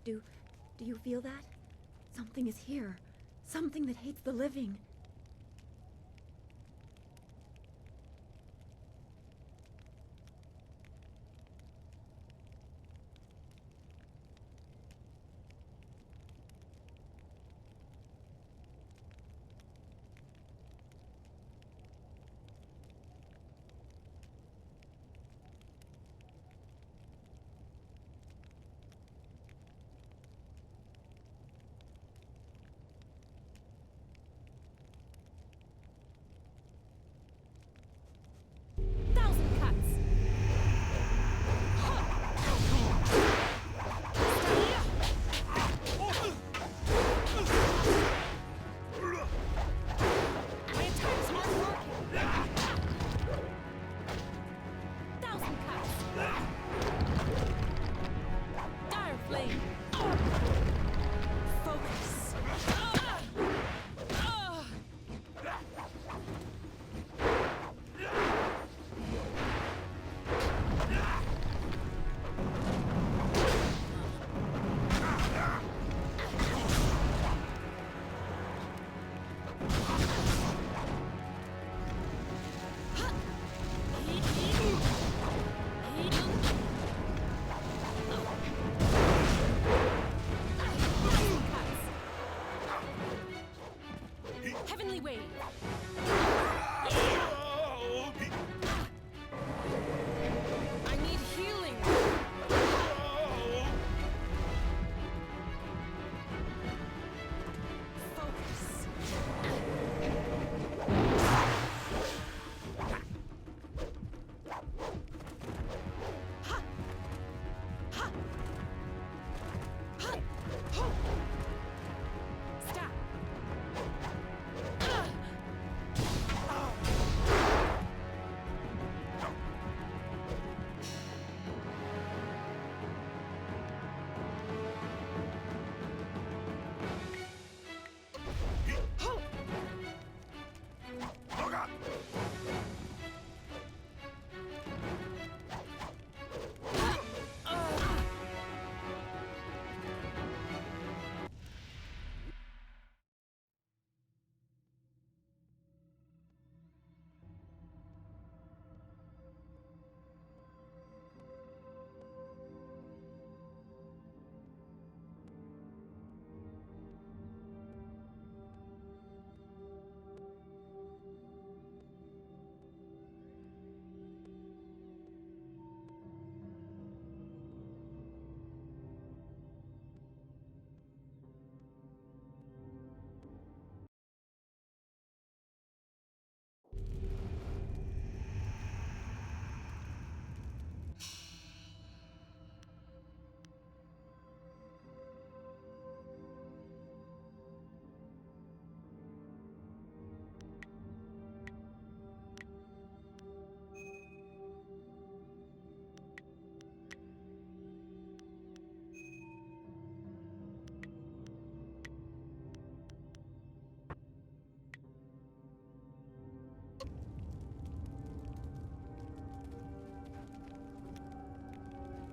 Do you feel that? Something is here. Something that hates the living.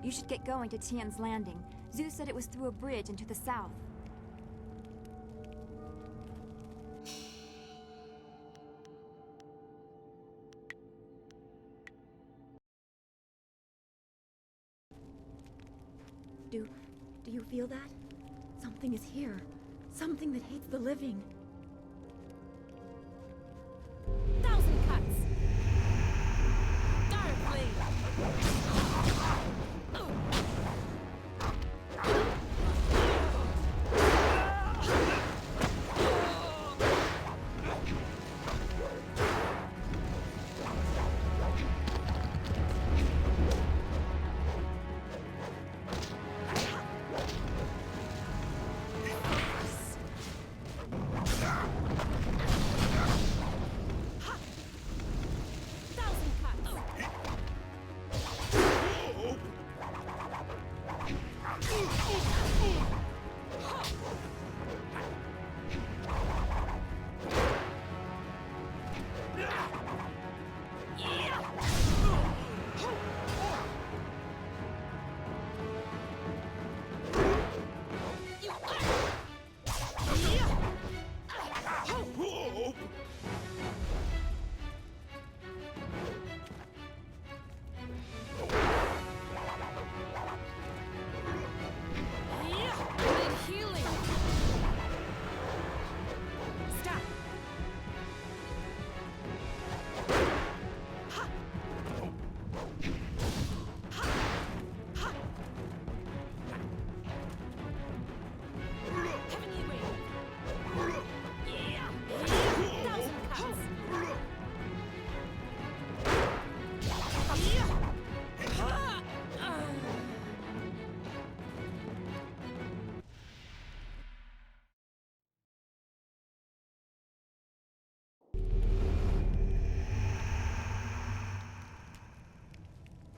You should get going to Tien's landing. Zeus said it was through a bridge into the south. Do you feel that? Something is here. Something that hates the living. Thousand cuts! Dire blade!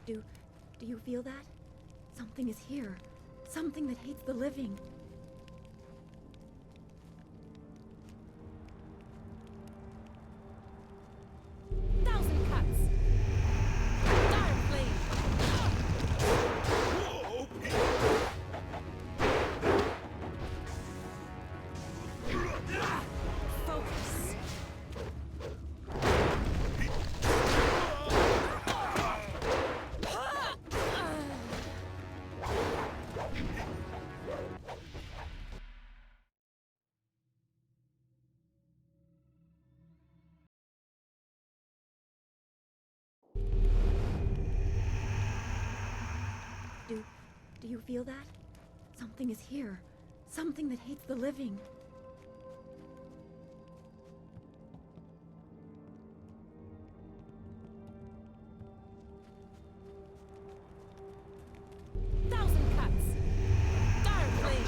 Do you feel that? Something is here. Something that hates the living. Thousand cuts. Dire blade. Focus. Do you feel that? Something is here. Something that hates the living. Thousand cuts. Dire blade.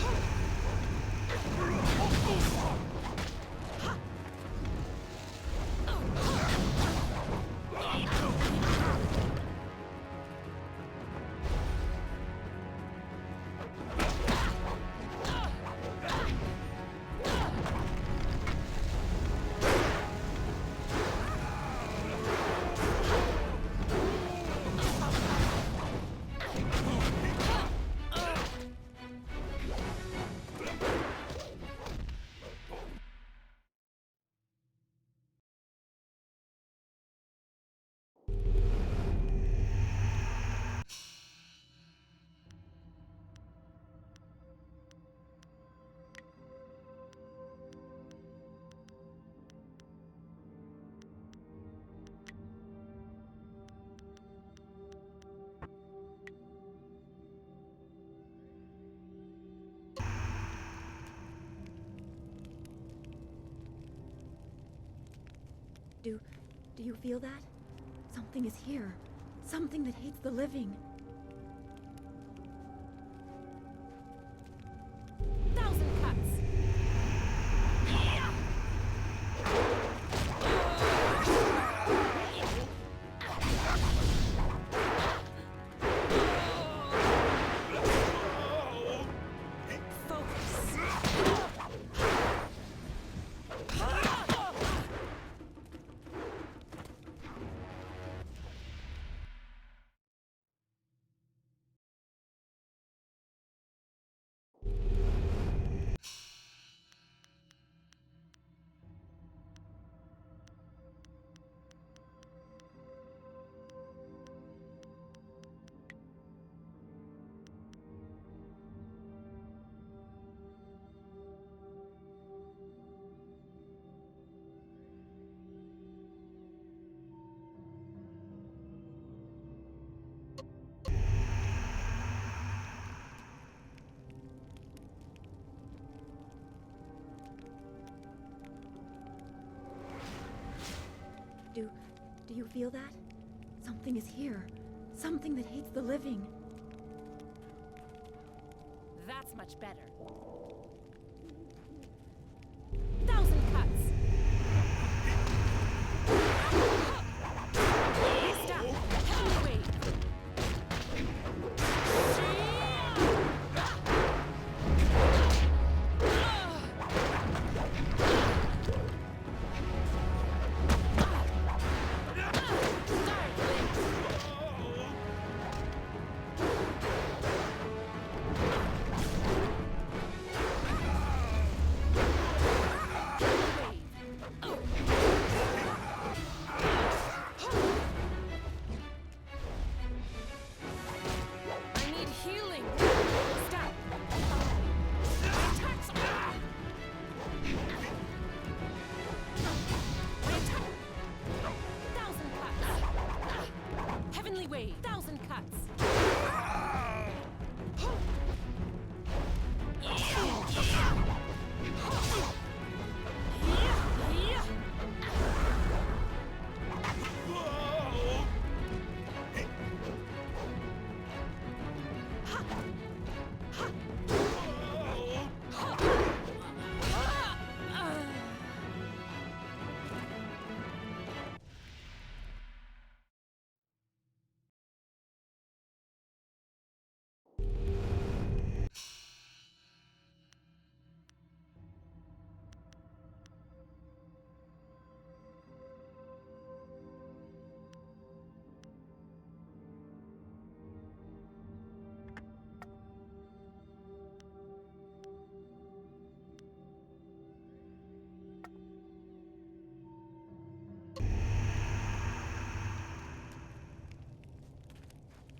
Do you feel that? Something is here. Something that hates the living. Thousand cuts. Do you feel that? Something is here. Something that hates the living. That's much better. Thousand cuts. Stop. Wait.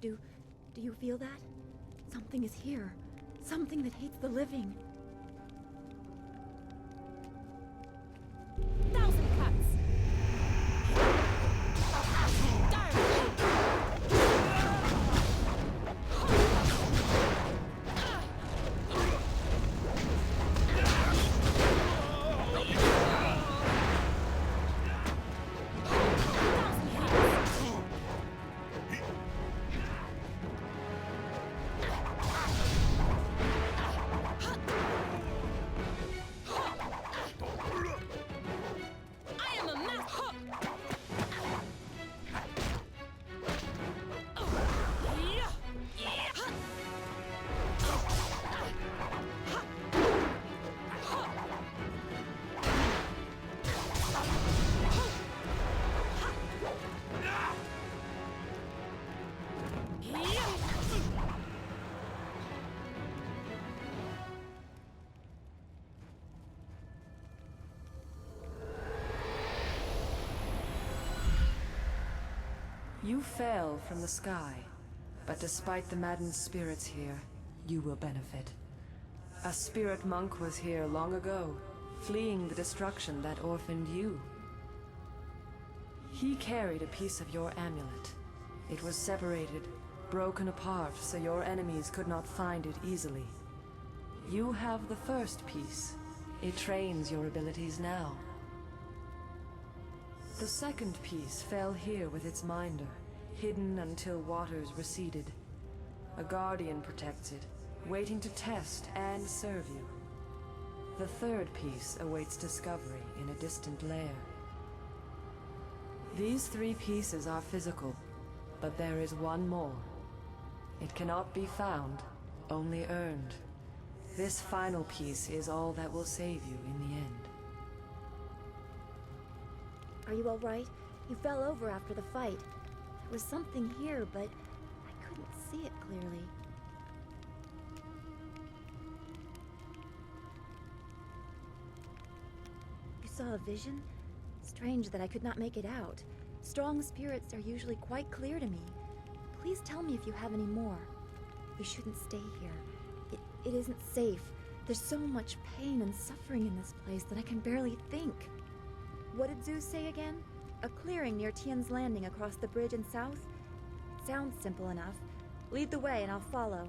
Do you feel that? Something is here. Something that hates the living. 1,000 cuts. You fell from the sky, but despite the maddened spirits here, you will benefit. A spirit monk was here long ago, fleeing the destruction that orphaned you. He carried a piece of your amulet. It was separated, broken apart, so your enemies could not find it easily. You have the first piece. It trains your abilities now. The second piece fell here with its minder, hidden until waters receded. A guardian protects it, waiting to test and serve you. The third piece awaits discovery in a distant lair. These three pieces are physical, but there is one more. It cannot be found, only earned. This final piece is all that will save you in the end. Are you all right? You fell over after the fight. There was something here, but I couldn't see it clearly. You saw a vision? Strange that I could not make it out. Strong spirits are usually quite clear to me. Please tell me if you have any more. We shouldn't stay here. It isn't safe. There's so much pain and suffering in this place that I can barely think. What did Zeus say again? A clearing near Tien's landing across the bridge and south? Sounds simple enough. Lead the way and I'll follow.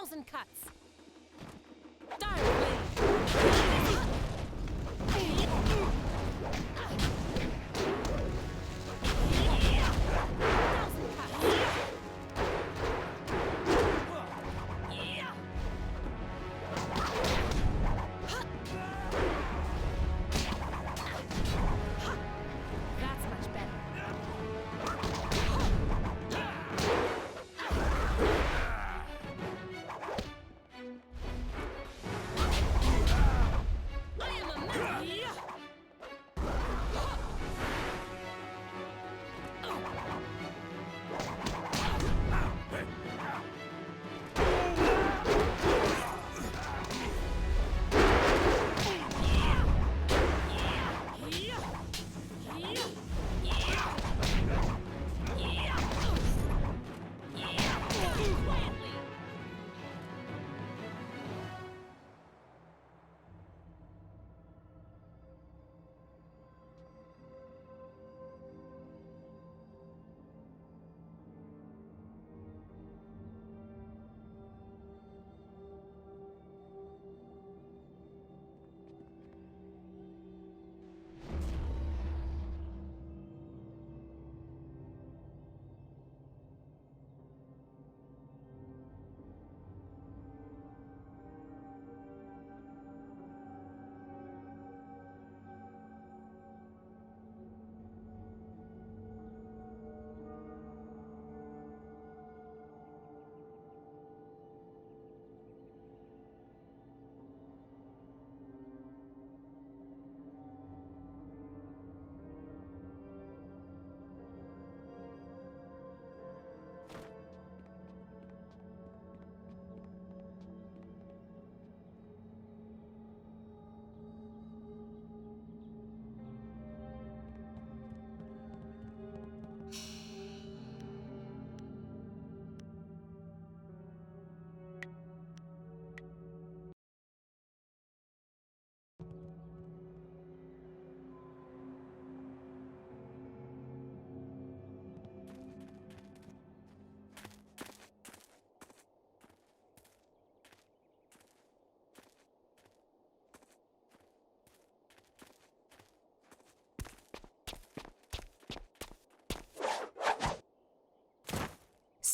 1,000 cuts. Dark blade. That's much better.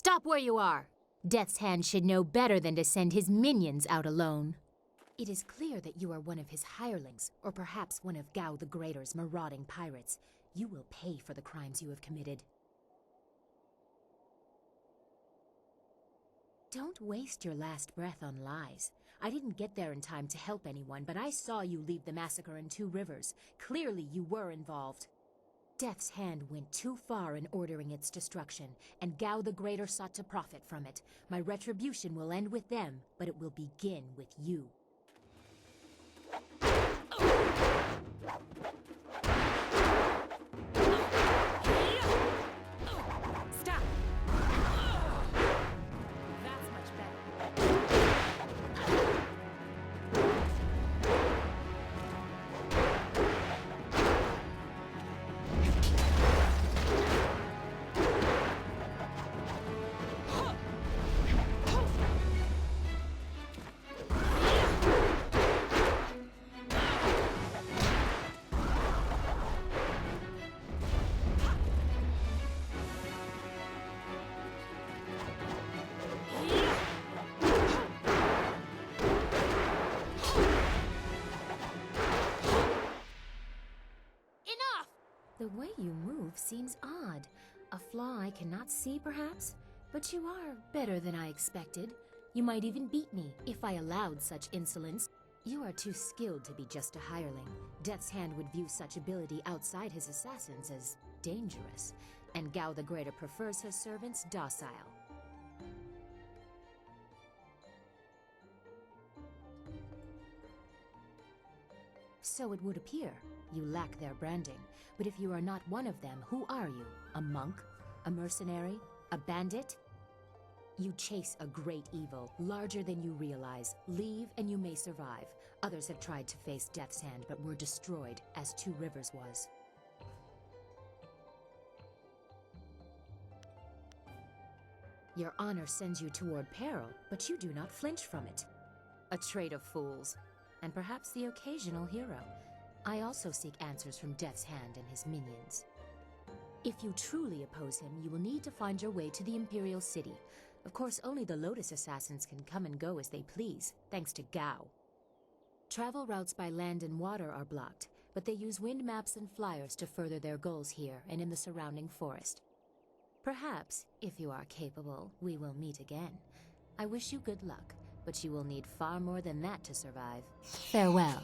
Stop where you are! Death's Hand should know better than to send his minions out alone. It is clear that you are one of his hirelings, or perhaps one of Gao the Greater's marauding pirates. You will pay for the crimes you have committed. Don't waste your last breath on lies. I didn't get there in time to help anyone, but I saw you leave the massacre in Two Rivers. Clearly you were involved. Death's Hand went too far in ordering its destruction, and Gao the Greater sought to profit from it. My retribution will end with them, but it will begin with you. Stop! That's much better. The way you move seems odd. A flaw I cannot see, perhaps? But you are better than I expected. You might even beat me, if I allowed such insolence. You are too skilled to be just a hireling. Death's Hand would view such ability outside his assassins as dangerous, and Gao the Greater prefers his servants docile. So it would appear. You lack their branding. But if you are not one of them, who are you? A monk? A mercenary? A bandit? You chase a great evil, larger than you realize. Leave and you may survive. Others have tried to face Death's Hand but were destroyed, as Two Rivers was. Your honor sends you toward peril, but you do not flinch from it. A trait of fools, and perhaps the occasional hero. I also seek answers from Death's Hand and his minions. If you truly oppose him, you will need to find your way to the Imperial City. Of course, only the Lotus Assassins can come and go as they please, thanks to Gao. Travel routes by land and water are blocked, but they use wind maps and flyers to further their goals here and in the surrounding forest. Perhaps, if you are capable, we will meet again. I wish you good luck, but you will need far more than that to survive. Farewell.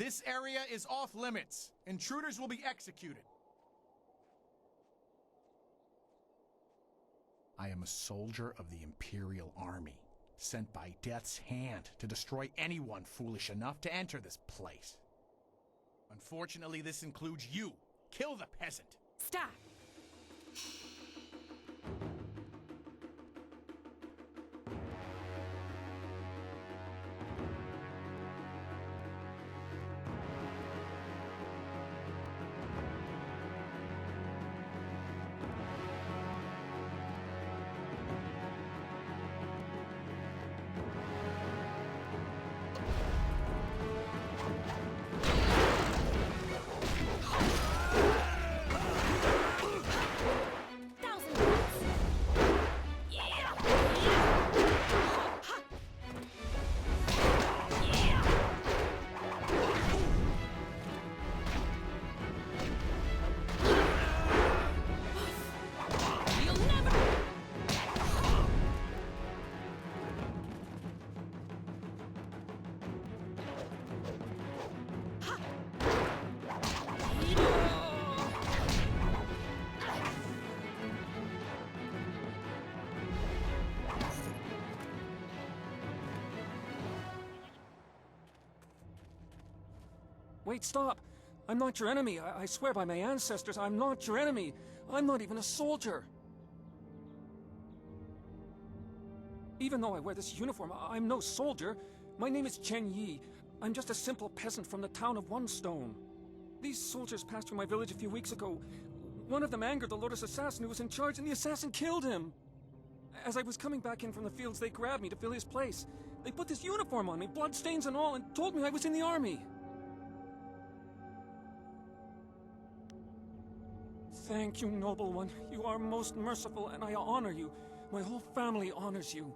This area is off limits. Intruders will be executed. I am a soldier of the Imperial Army, sent by Death's hand to destroy anyone foolish enough to enter this place. Unfortunately, this includes you. Kill the peasant. Stop! Wait, stop! I'm not your enemy. I swear by my ancestors, I'm not your enemy. I'm not even a soldier. Even though I wear this uniform, I'm no soldier. My name is Chen Yi. I'm just a simple peasant from the town of One Stone. These soldiers passed through my village a few weeks ago. One of them angered the Lotus assassin who was in charge, and the assassin killed him. As I was coming back in from the fields, they grabbed me to fill his place. They put this uniform on me, bloodstains and all, and told me I was in the army. Thank you, noble one. You are most merciful, and I honor you. My whole family honors you.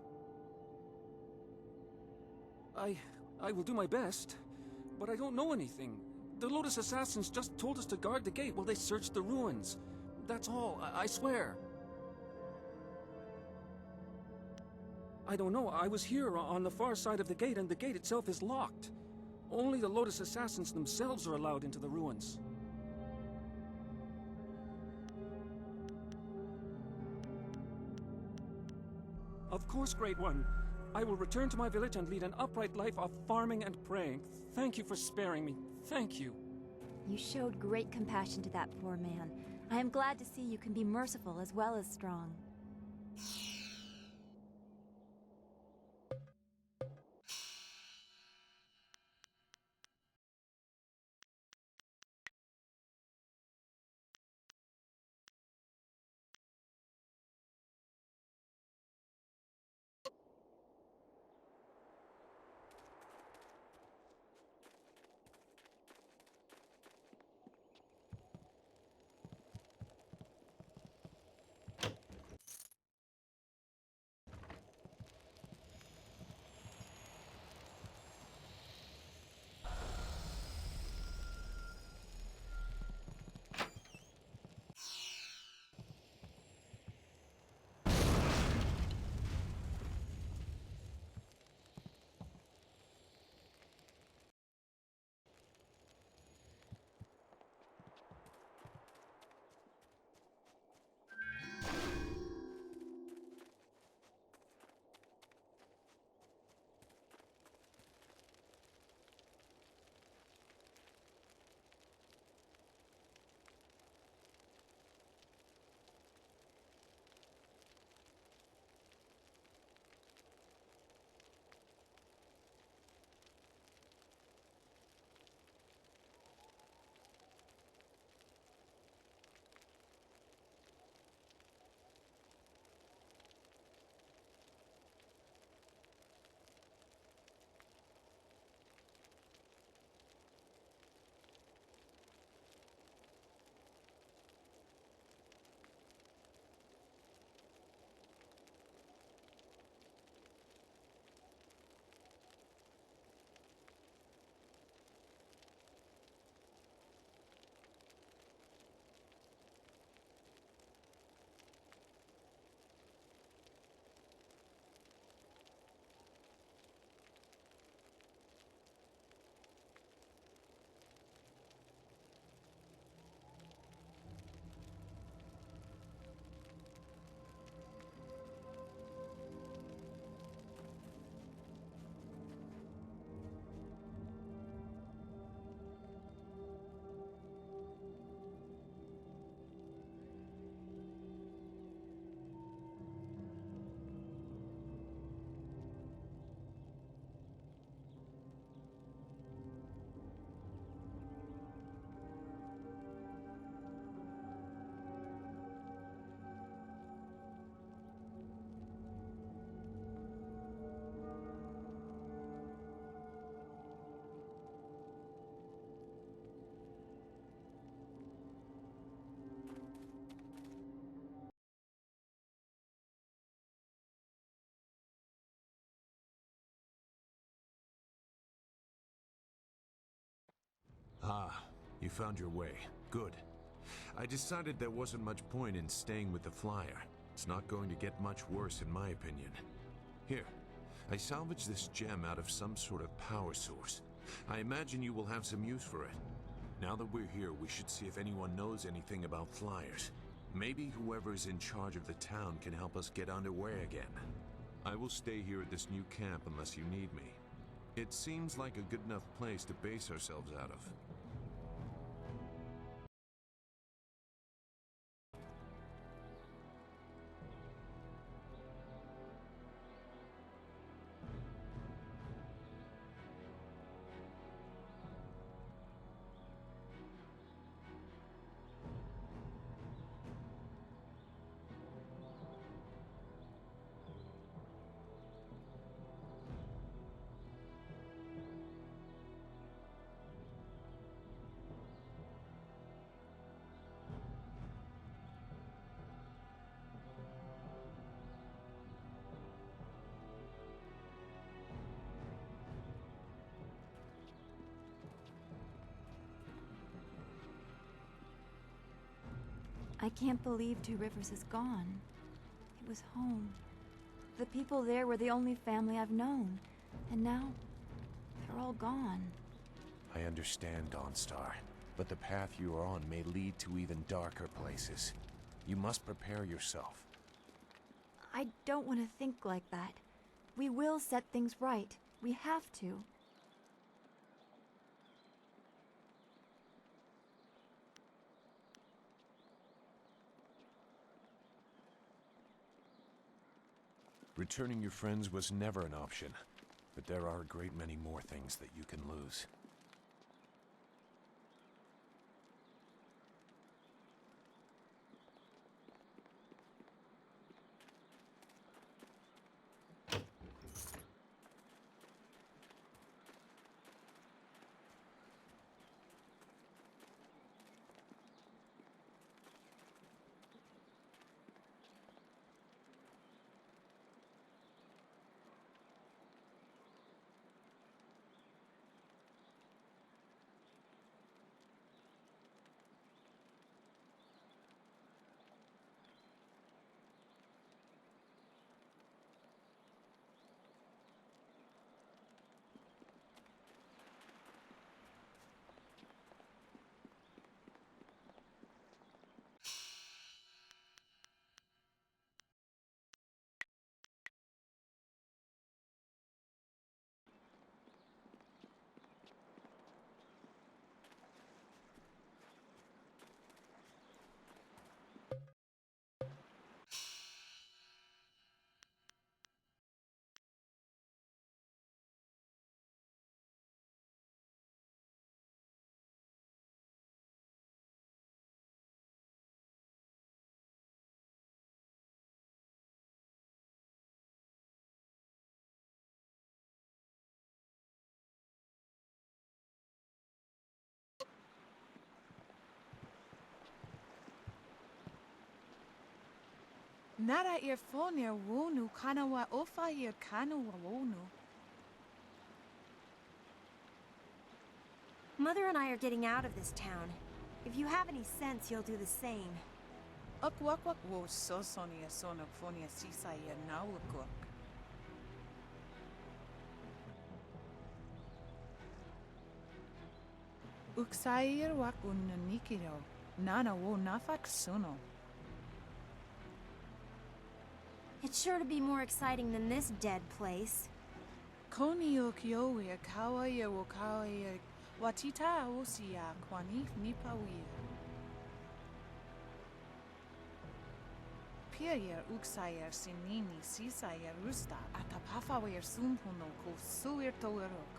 I will do my best, but I don't know anything. The Lotus assassins just told us to guard the gate while they searched the ruins. That's all, I swear. I don't know. I was here on the far side of the gate, and the gate itself is locked. Only the Lotus assassins themselves are allowed into the ruins. Of course, Great One. I will return to my village and lead an upright life of farming and praying. Thank you for sparing me. Thank you. You showed great compassion to that poor man. I am glad to see you can be merciful as well as strong. Ah, you found your way. Good. I decided there wasn't much point in staying with the flyer. It's not going to get much worse in my opinion. Here, I salvaged this gem out of some sort of power source. I imagine you will have some use for it. Now that we're here, we should see if anyone knows anything about flyers. Maybe whoever's in charge of the town can help us get underway again. I will stay here at this new camp unless you need me. It seems like a good enough place to base ourselves out of. I can't believe Two Rivers is gone. It was home. The people there were the only family I've known. And now, they're all gone. I understand, Dawnstar, but the path you are on may lead to even darker places. You must prepare yourself. I don't want to think like that. We will set things right. We have to. Returning your friends was never an option, but there are a great many more things that you can lose. Nara earphone wonu kanawa ofa ear kanawa wonu. Mother and I are getting out of this town. If you have any sense, you'll do the same. Akwak wo so sonia sonophonia sisa ear naulakuk. Uksair wak unanikiro. Nana wo nafak suno. It's sure to be more exciting than this dead place. Koni okiowe kawaye wo kawaye watita osia kwanif nipawiya. Piayer uksayer sinini sisayer rusta atapafawer sumpuno ko suir towerok.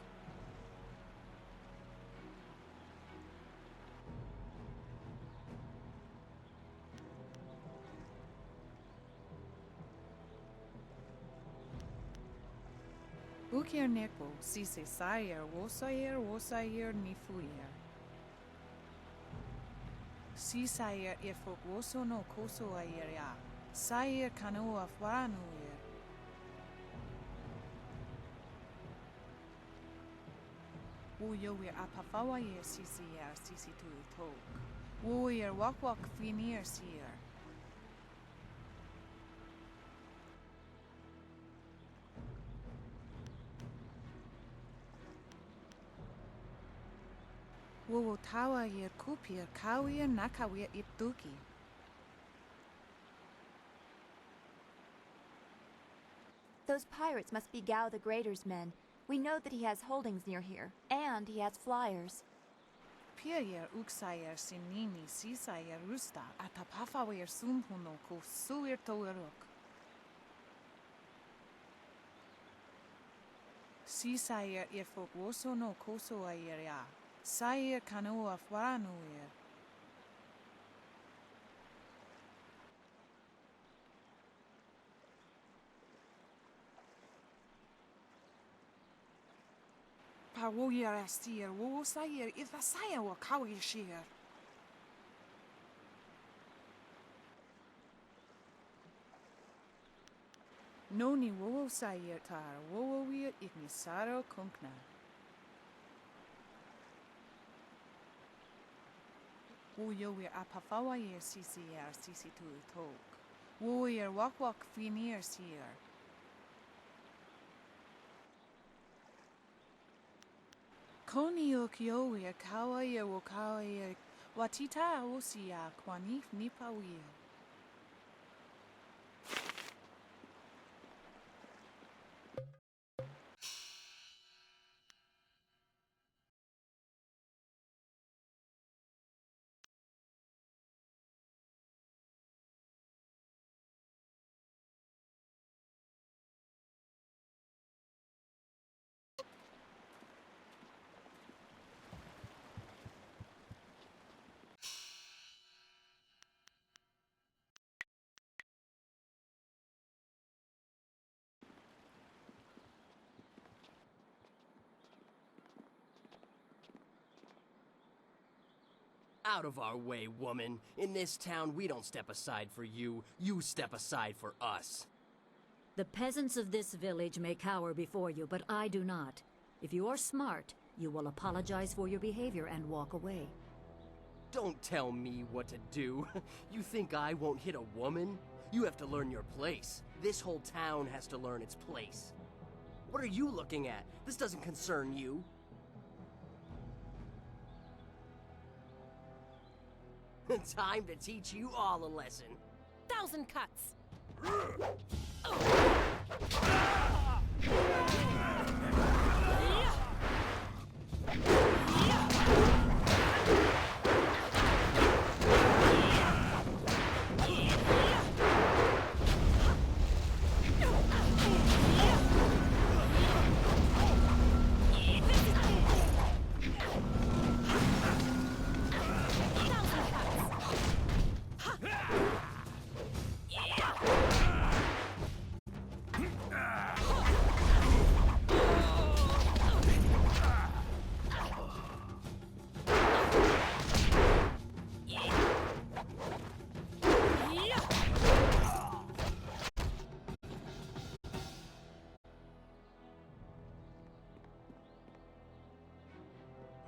Ukir neko sise sayer wosayer nifuyer. Sisayer ifok woso no koso ayer ya. Sayer kanoa fwanuyer. Woyer apafawayer CCR CC2 talk. Woyer walk finir seer. Wo tawa yer kupir kawir nakawir ipduki. Those pirates must be Gao the Greater's men. We know that he has holdings near here, and he has flyers. Pier uksayer sinini sisayer rusta atapafawayer sumpuno ko suir towerok. Sisayer irfok woso no koso ayer ya. Sayer kanoa faranuer. Parwoyer astir wo sayer if a sayer wa kawi sheer. Noni wo sayer tar wo wir ignisaro kunkna. Wo yo wir apafawayer CCR CC2 talk. Wo wir walk finir seer. Koni yo wir kawayer wo kawayer watita osia kwanif nipawir. Out of our way, woman. In this town, we don't step aside for you. You step aside for us. The peasants of this village may cower before you, but I do not. If you are smart, you will apologize for your behavior and walk away. Don't tell me what to do. You think I won't hit a woman? You have to learn your place. This whole town has to learn its place. What are you looking at? This doesn't concern you. Time to teach you all a lesson. 1,000 cuts.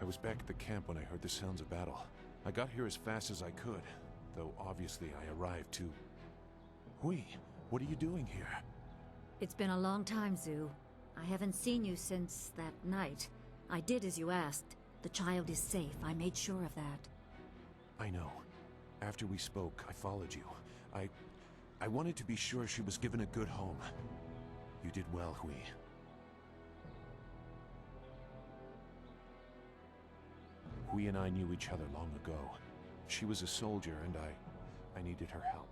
I was back at the camp when I heard the sounds of battle. I got here as fast as I could, though obviously I arrived too... Hui, what are you doing here? It's been a long time, Zhu. I haven't seen you since that night. I did as you asked. The child is safe. I made sure of that. I know. After we spoke, I followed you. I wanted to be sure she was given a good home. You did well, Hui. Hui and I knew each other long ago. She was a soldier and I needed her help.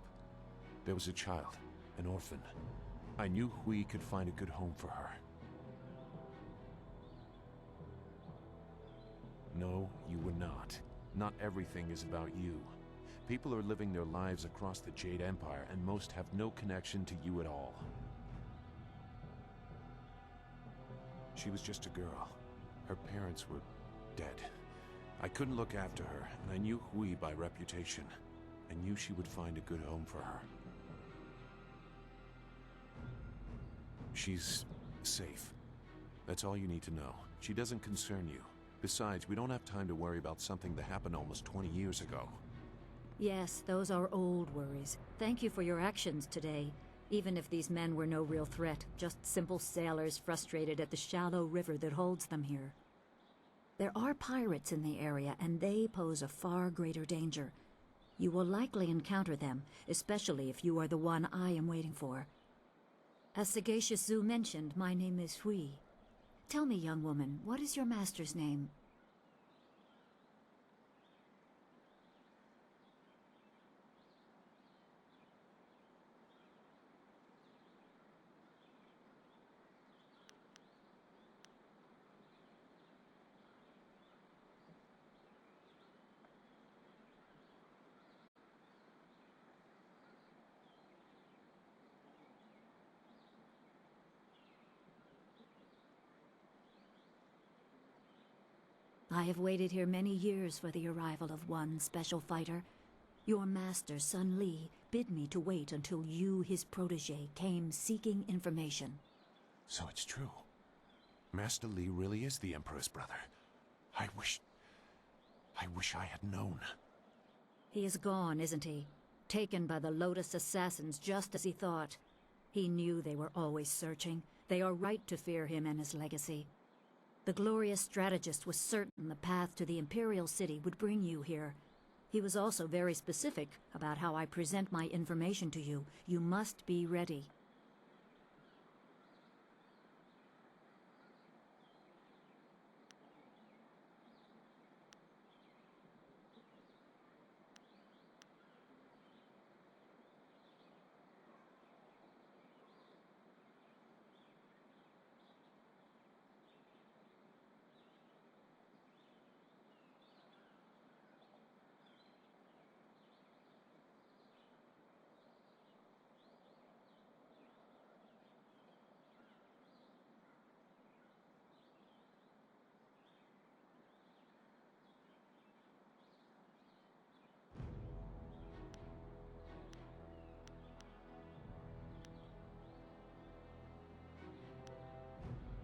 There was a child, an orphan. I knew Hui could find a good home for her. No, you were not. Not everything is about you. People are living their lives across the Jade Empire, and most have no connection to you at all. She was just a girl. Her parents were dead. I couldn't look after her, and I knew Hui by reputation. I knew she would find a good home for her. She's safe. That's all you need to know. She doesn't concern you. Besides, we don't have time to worry about something that happened almost 20 years ago. Yes, those are old worries. Thank you for your actions today. Even if these men were no real threat, just simple sailors frustrated at the shallow river that holds them here. There are pirates in the area, and they pose a far greater danger. You will likely encounter them, especially if you are the one I am waiting for. As Sagacious Zu mentioned, my name is Hui. Tell me, young woman, what is your master's name? I have waited here many years for the arrival of one special fighter. Your master, Sun Li, bid me to wait until you, his protege, came seeking information. So it's true. Master Li really is the Emperor's brother. I wish I had known. He is gone, isn't he? Taken by the Lotus assassins just as he thought. He knew they were always searching. They are right to fear him and his legacy. The glorious strategist was certain the path to the Imperial City would bring you here. He was also very specific about how I present my information to you. You must be ready.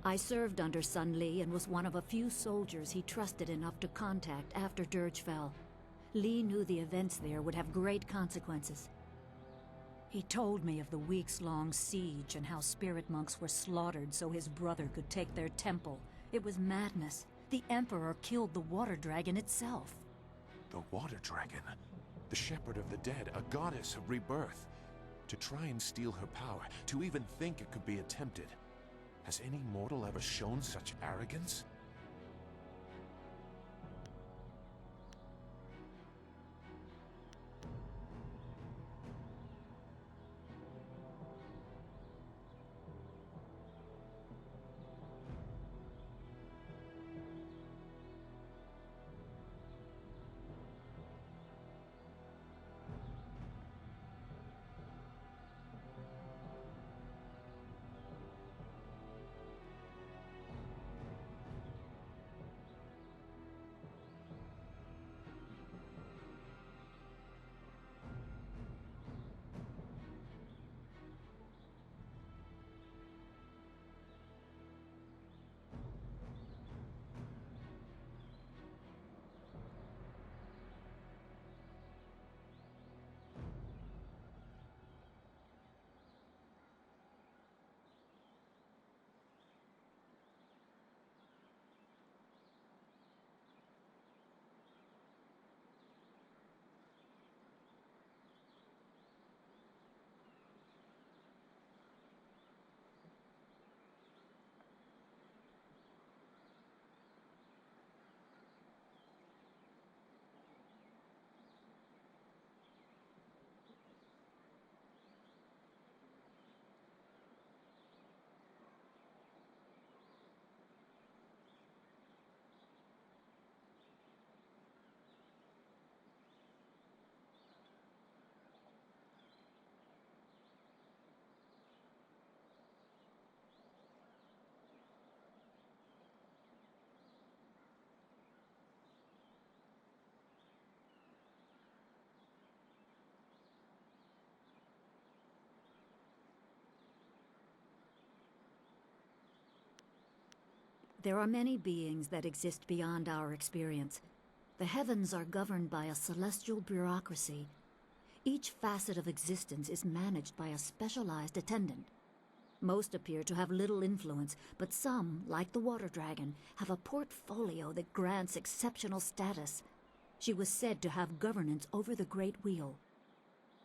I served under Sun Li and was one of a few soldiers he trusted enough to contact after Dirge fell. Li knew the events there would have great consequences. He told me of the weeks-long siege and how spirit monks were slaughtered so his brother could take their temple. It was madness. The Emperor killed the water dragon itself. The water dragon? The shepherd of the dead, a goddess of rebirth. To try and steal her power, to even think it could be attempted. Has any mortal ever shown such arrogance? There are many beings that exist beyond our experience. The heavens are governed by a celestial bureaucracy. Each facet of existence is managed by a specialized attendant. Most appear to have little influence, but some, like the water dragon, have a portfolio that grants exceptional status. She was said to have governance over the Great Wheel.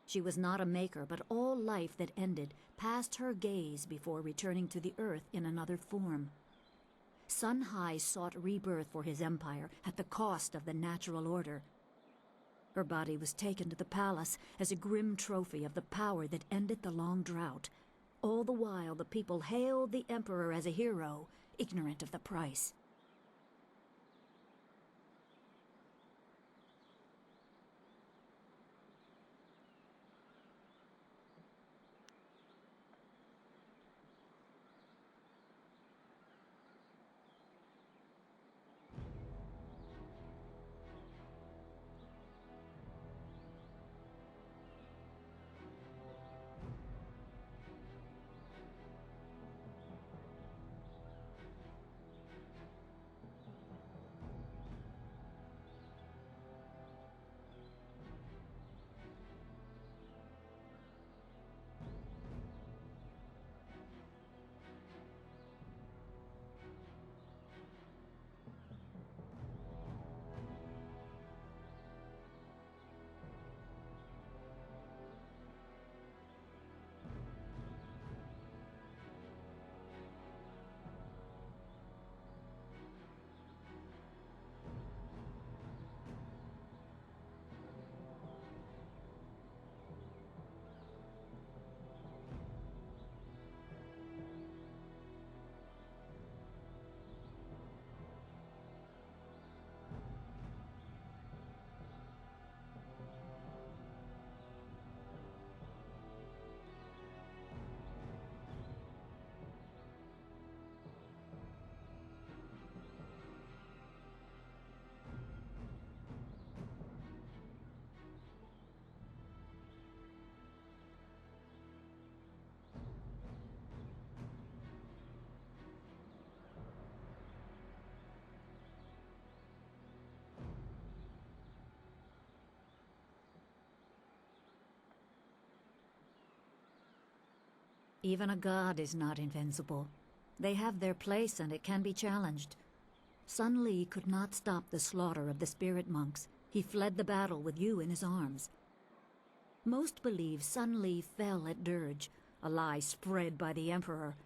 She was not a maker, but all life that ended passed her gaze before returning to the earth in another form. Sun High sought rebirth for his empire at the cost of the natural order. Her body was taken to the palace as a grim trophy of the power that ended the long drought. All the while, the people hailed the emperor as a hero, ignorant of the price. Even a god is not invincible. They have their place and it can be challenged. Sun Li could not stop the slaughter of the spirit monks. He fled the battle with you in his arms. Most believe Sun Li fell at Dirge, a lie spread by the Emperor.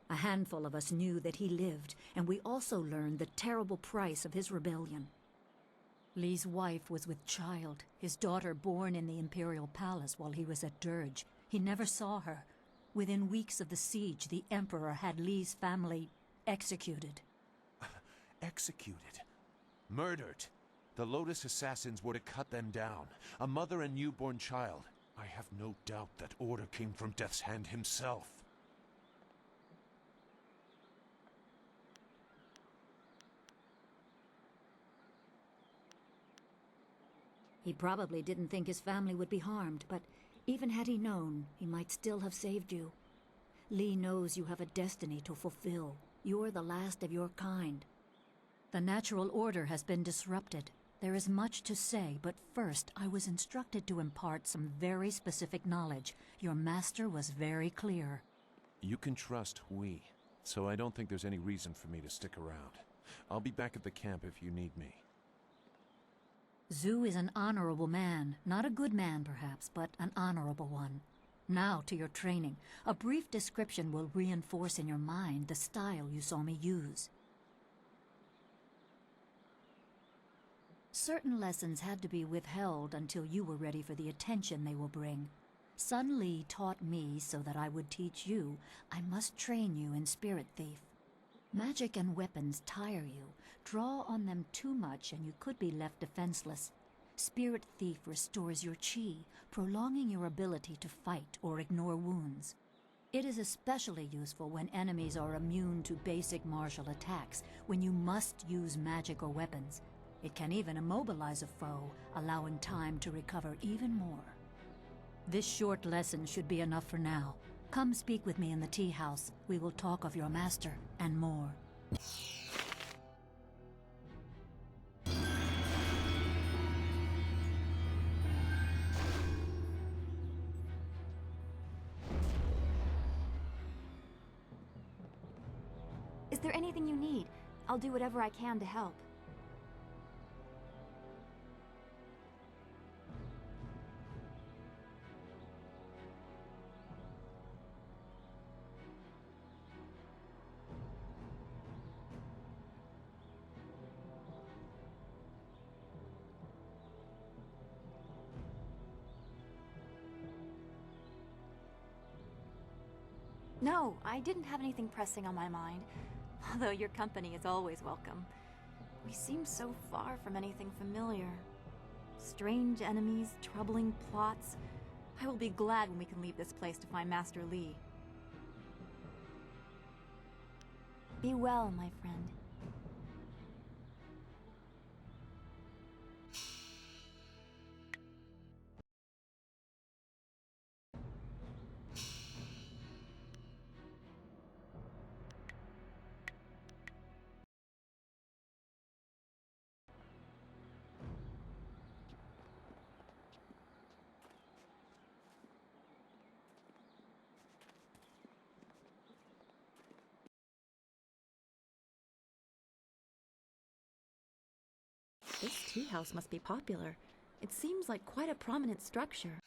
A handful of us knew that he lived, and we also learned the terrible price of his rebellion. Li's wife was with child, his daughter born in the Imperial Palace while he was at Dirge. He never saw her. Within weeks of the siege, the Emperor had Li's family executed. Executed? Murdered? The Lotus assassins were to cut them down. A mother and newborn child. I have no doubt that order came from Death's Hand himself. He probably didn't think his family would be harmed, but even had he known, he might still have saved you. Li knows you have a destiny to fulfill. You're the last of your kind. The natural order has been disrupted. There is much to say, but first I was instructed to impart some very specific knowledge. Your master was very clear. You can trust we, so I don't think there's any reason for me to stick around. I'll be back at the camp if you need me. Zhu is an honorable man. Not a good man, perhaps, but an honorable one. Now to your training. A brief description will reinforce in your mind the style you saw me use. Certain lessons had to be withheld until you were ready for the attention they will bring. Sun Li taught me so that I would teach you. I must train you in Spirit Thief. Magic and weapons tire you. Draw on them too much and you could be left defenseless. Spirit Thief restores your chi, prolonging your ability to fight or ignore wounds. It is especially useful when enemies are immune to basic martial attacks, when you must use magic or weapons. It can even immobilize a foe, allowing time to recover even more. This short lesson should be enough for now. Come speak with me in the tea house. We will talk of your master and more. Is there anything you need? I'll do whatever I can to help. No, I didn't have anything pressing on my mind, although your company is always welcome. We seem so far from anything familiar. Strange enemies, troubling plots. I will be glad when we can leave this place to find Master Li. Be well, my friend. This tea house must be popular. It seems like quite a prominent structure.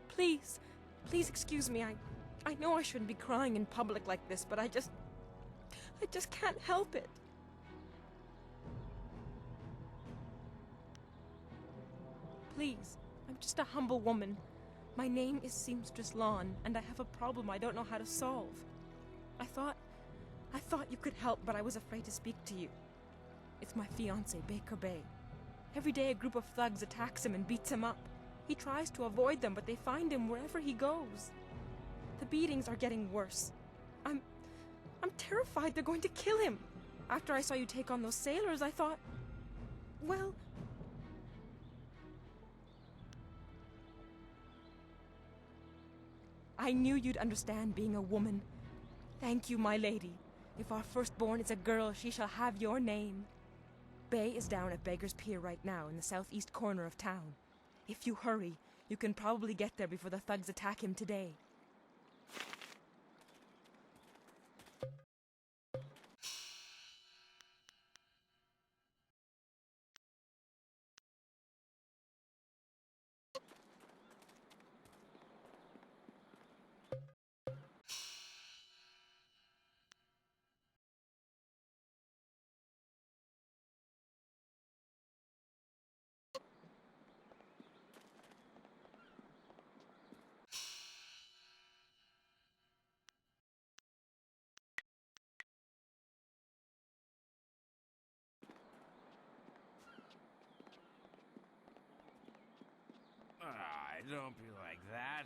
Please, please excuse me. I know I shouldn't be crying in public like this, but I just can't help it. Please, I'm just a humble woman. My name is Seamstress Lawn, and I have a problem I don't know how to solve. I thought you could help, but I was afraid to speak to you. It's my fiancé, Baker Bay. Every day a group of thugs attacks him and beats him up. He tries to avoid them, but they find him wherever he goes. The beatings are getting worse. I'm terrified they're going to kill him. After I saw you take on those sailors, I thought, well, I knew you'd understand being a woman. Thank you, my lady. If our firstborn is a girl, she shall have your name. Bay is down at Beggar's Pier right now in the southeast corner of town. If you hurry, you can probably get there before the thugs attack him today. Don't be like that.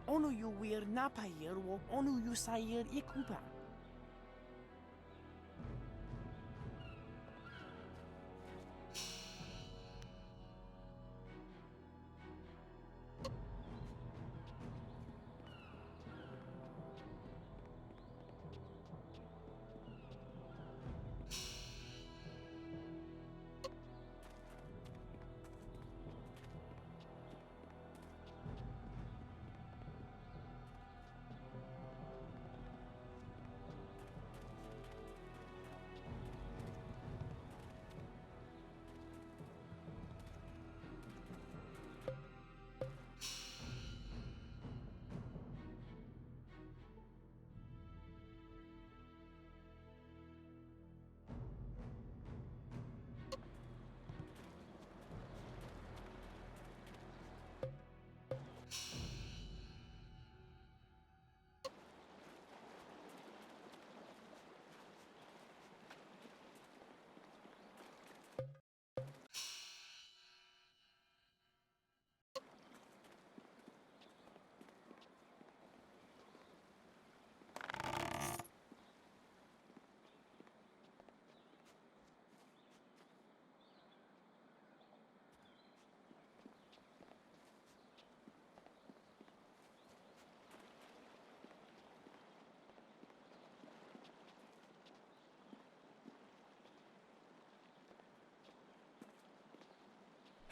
Onu yu wir napayır wo onu yu sayır ikupa.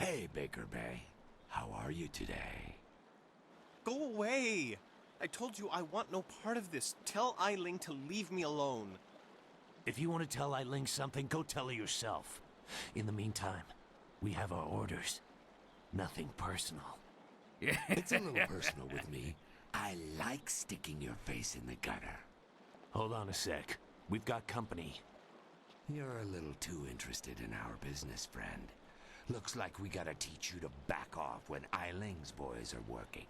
Hey, Baker Bay. How are you today? Go away! I told you I want no part of this. Tell Eiling to leave me alone. If you want to tell Eiling something, go tell her yourself. In the meantime, we have our orders. Nothing personal. It's a little personal with me. I like sticking your face in the gutter. Hold on a sec. We've got company. You're a little too interested in our business, friend. Looks like we gotta teach you to back off when Eiling's boys are working.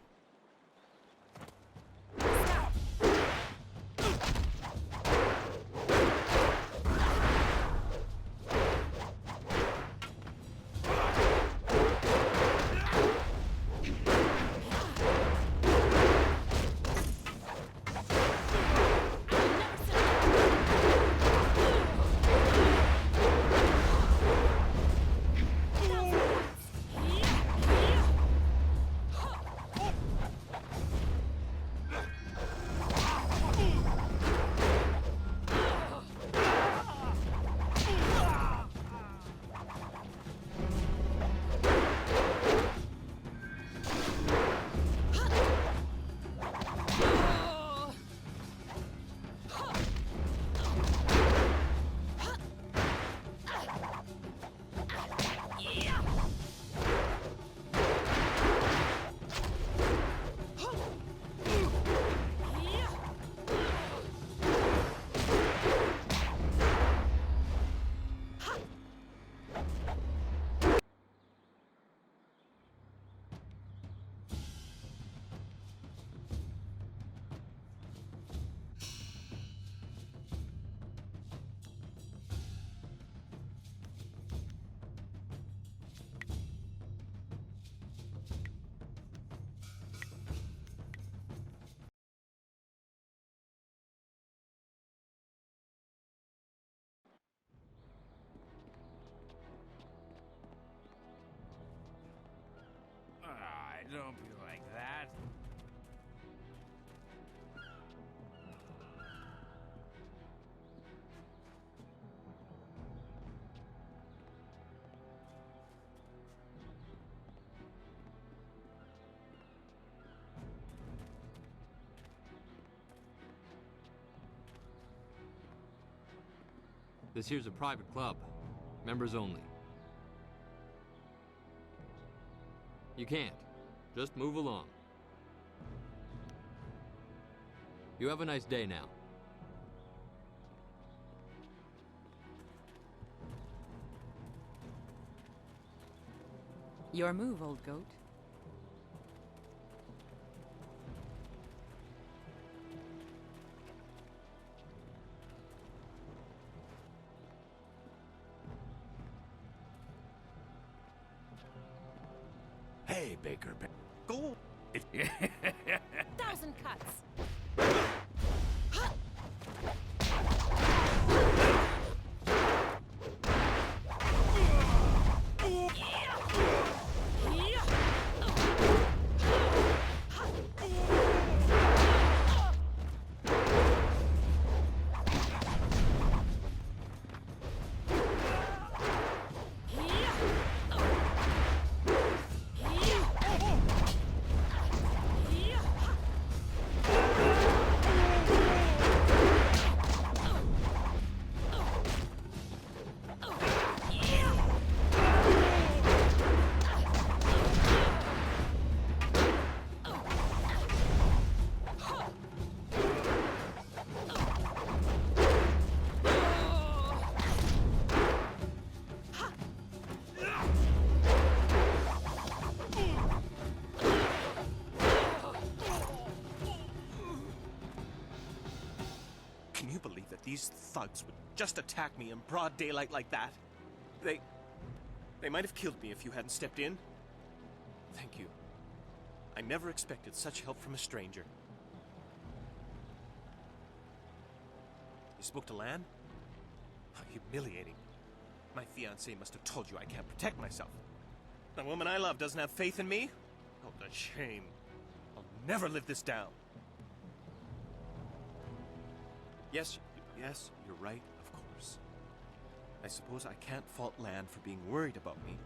Don't be like that. This here's a private club. Members only. You can't. Just move along. You have a nice day now. Your move, old goat. Hey, Baker Bay. Go! 1,000 cuts! Can you believe that these thugs would just attack me in broad daylight like that? They might have killed me if you hadn't stepped in. Thank you. I never expected such help from a stranger. You spoke to Lan? How humiliating. My fiancé must have told you I can't protect myself. The woman I love doesn't have faith in me? Oh, the shame. I'll never live this down. Yes, you're right, of course. I suppose I can't fault Lan for being worried about me.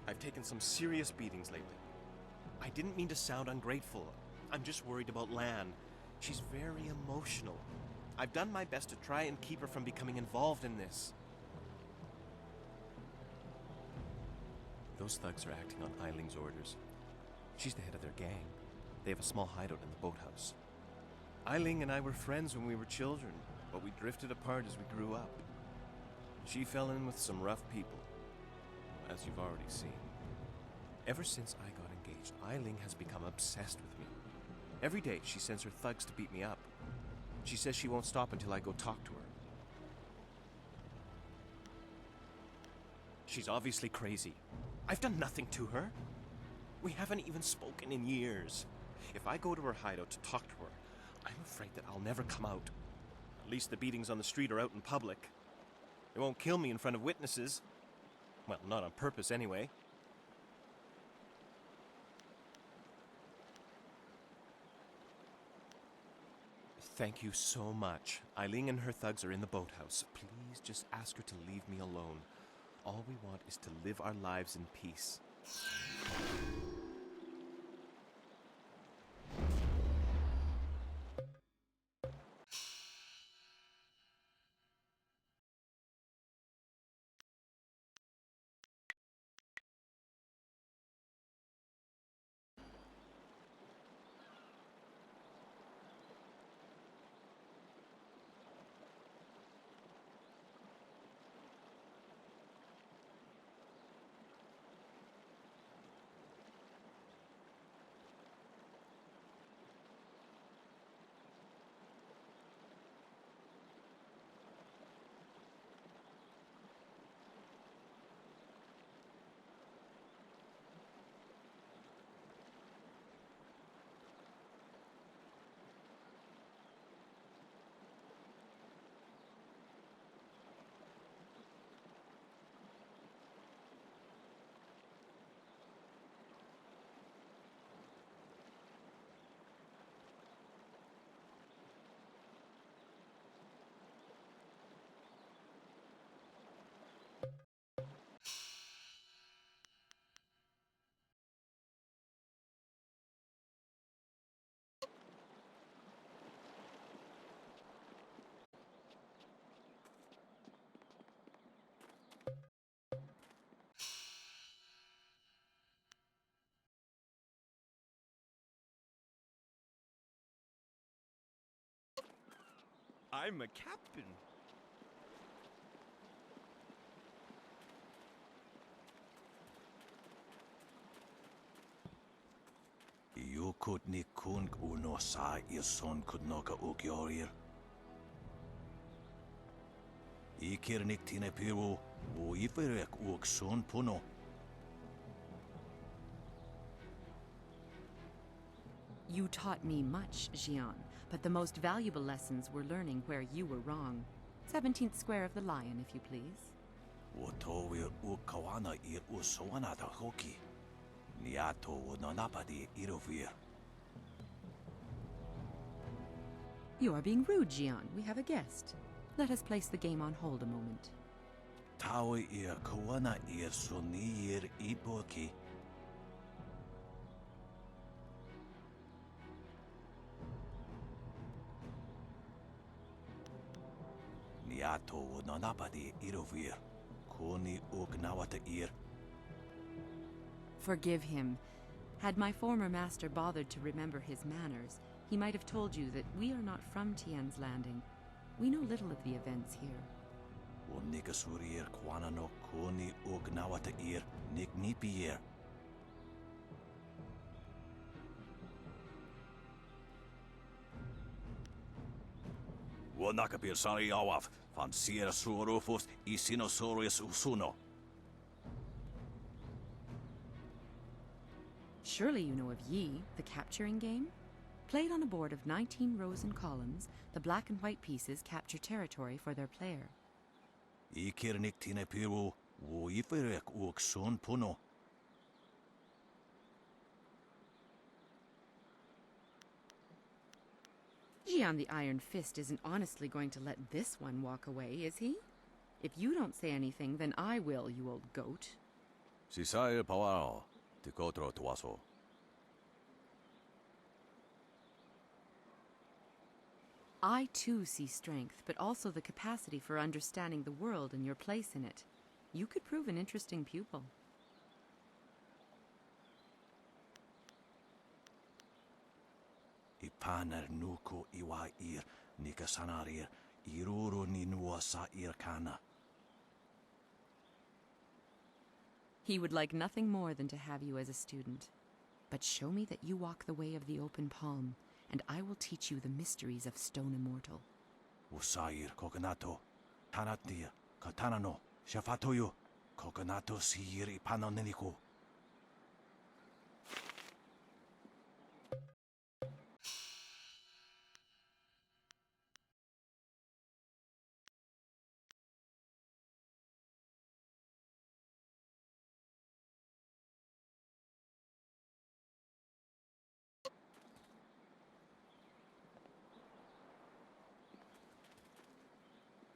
I've taken some serious beatings lately. I didn't mean to sound ungrateful. I'm just worried about Lan. She's very emotional. I've done my best to try and keep her from becoming involved in this. Those thugs are acting on Eiling's orders. She's the head of their gang. They have a small hideout in the boathouse. Eiling and I were friends when we were children, but we drifted apart as we grew up. She fell in with some rough people, as you've already seen. Ever since I got engaged, Eiling has become obsessed with me. Every day she sends her thugs to beat me up. She says she won't stop until I go talk to her. She's obviously crazy. I've done nothing to her. We haven't even spoken in years. If I go to her hideout to talk to her, I'm afraid that I'll never come out. At least the beatings on the street are out in public. They won't kill me in front of witnesses. Well, not on purpose anyway. Thank you so much. Eiling and her thugs are in the boathouse. Please just ask her to leave me alone. All we want is to live our lives in peace. I'm a captain. You could ni kung uno sa son could noka ukyorir. Ikirnik tine piru, wo iferek uk son puno. You taught me much, Jian, but the most valuable lessons were learning where you were wrong. 17th square of the Lion, if you please. Wotowir ukawana ir usoana da hoki. Niato wonapadi irovir. You are being rude, Jian. We have a guest. Let us place the game on hold a moment. Tawi ir kawana ir sonir iboki. Niato wonapadi irovir. Koni ugnawata ir. Forgive him. Had my former master bothered to remember his manners, he might have told you that we are not from Tien's Landing. We know little of the events here. Unikasurir kwanano koni ugnawata ir niknipier. Wonakapir sari awaf, van Sierra Suorufus Isinosaurus usuno. Surely you know of Yi, the capturing game? Played on a board of 19 rows and columns, the black and white pieces capture territory for their player. Ikirnik tine piru, wo iferek uk son puno. Jian the Iron Fist isn't honestly going to let this one walk away, is he? If you don't say anything, then I will, you old goat. Si sai pawao, te kotro tuaso. I too see strength, but also the capacity for understanding the world and your place in it. You could prove an interesting pupil. Ipaner nuko iwair, nikasanarir, iruro ni nuasa irkana. He would like nothing more than to have you as a student. But show me that you walk the way of the open palm, and I will teach you the mysteries of Stone Immortal. Usair kokonato, tanatia, katanano, shafatoyo, kokonato sir ipanoneniko.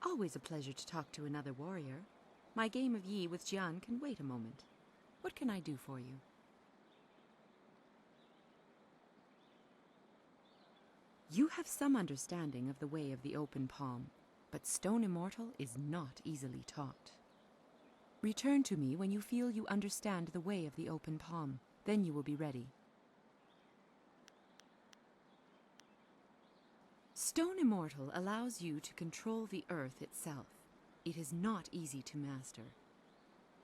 Always a pleasure to talk to another warrior. My game of Yi with Jian can wait a moment. What can I do for you? You have some understanding of the way of the open palm, but Stone Immortal is not easily taught. Return to me when you feel you understand the way of the open palm. Then you will be ready. Stone Immortal allows you to control the earth itself. It is not easy to master.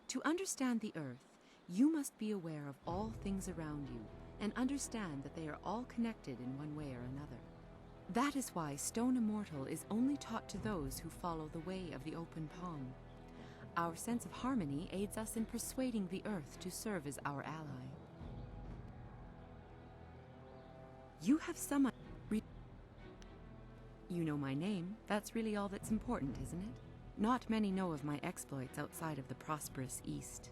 To understand the earth, you must be aware of all things around you and understand that they are all connected in one way or another. That is why Stone Immortal is only taught to those who follow the way of the open palm. Our sense of harmony aids us in persuading the earth to serve as our ally. You have some... You know my name. That's really all that's important, isn't it? Not many know of my exploits outside of the prosperous East.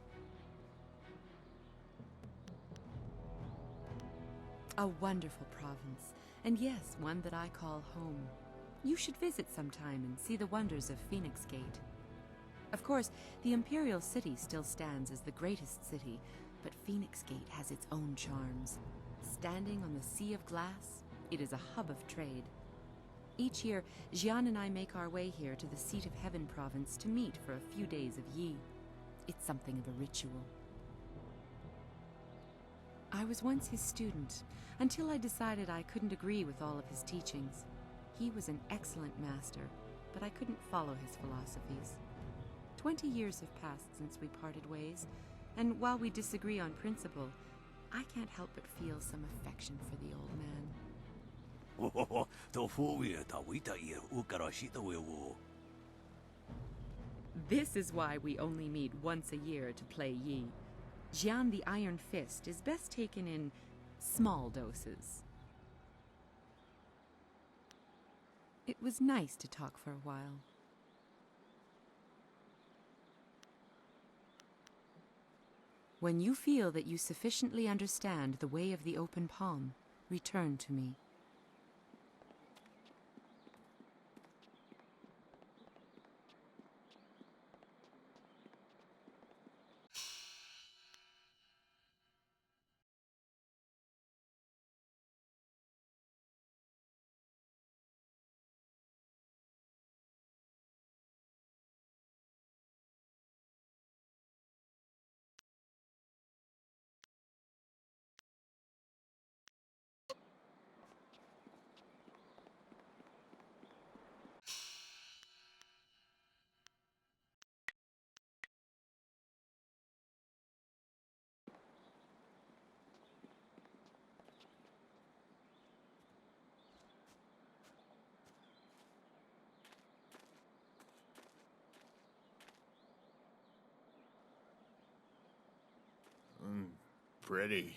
A wonderful province, and yes, one that I call home. You should visit sometime and see the wonders of Phoenix Gate. Of course, the Imperial City still stands as the greatest city, but Phoenix Gate has its own charms. Standing on the sea of glass, it is a hub of trade. Each year, Jian and I make our way here to the Seat of Heaven province to meet for a few days of Yi. It's something of a ritual. I was once his student, until I decided I couldn't agree with all of his teachings. He was an excellent master, but I couldn't follow his philosophies. 20 years have passed since we parted ways, and while we disagree on principle, I can't help but feel some affection for the old man. This is why we only meet once a year to play Yi. Jian the Iron Fist is best taken in small doses. It was nice to talk for a while. When you feel that you sufficiently understand the way of the open palm, return to me. Pretty.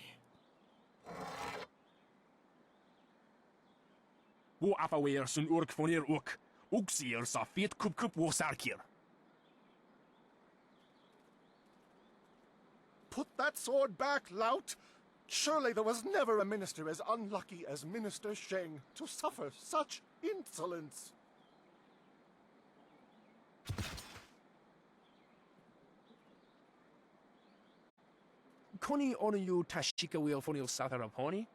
Wo afaweer sun urk vonir ook. Oeksier sa feet kup wo sarkir. Put that sword back, lout! Surely there was never a minister as unlucky as Minister Sheng to suffer such insolence. Koni ono yu tashika wheel fonil sataraponi?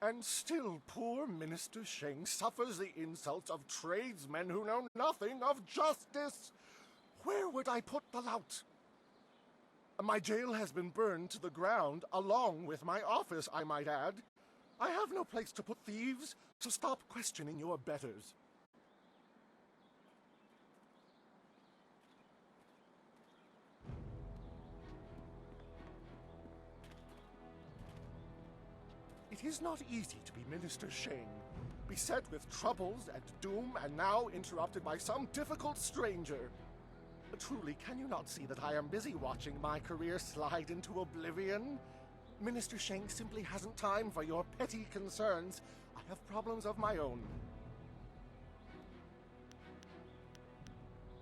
And still poor Minister Sheng suffers the insults of tradesmen who know nothing of justice. Where would I put the lout? My jail has been burned to the ground, along with my office, I might add. I have no place to put thieves, so stop questioning your betters. It is not easy to be Minister Sheng, beset with troubles and doom, and now interrupted by some difficult stranger. Truly, can you not see that I am busy watching my career slide into oblivion? Minister Sheng simply hasn't time for your petty concerns. I have problems of my own.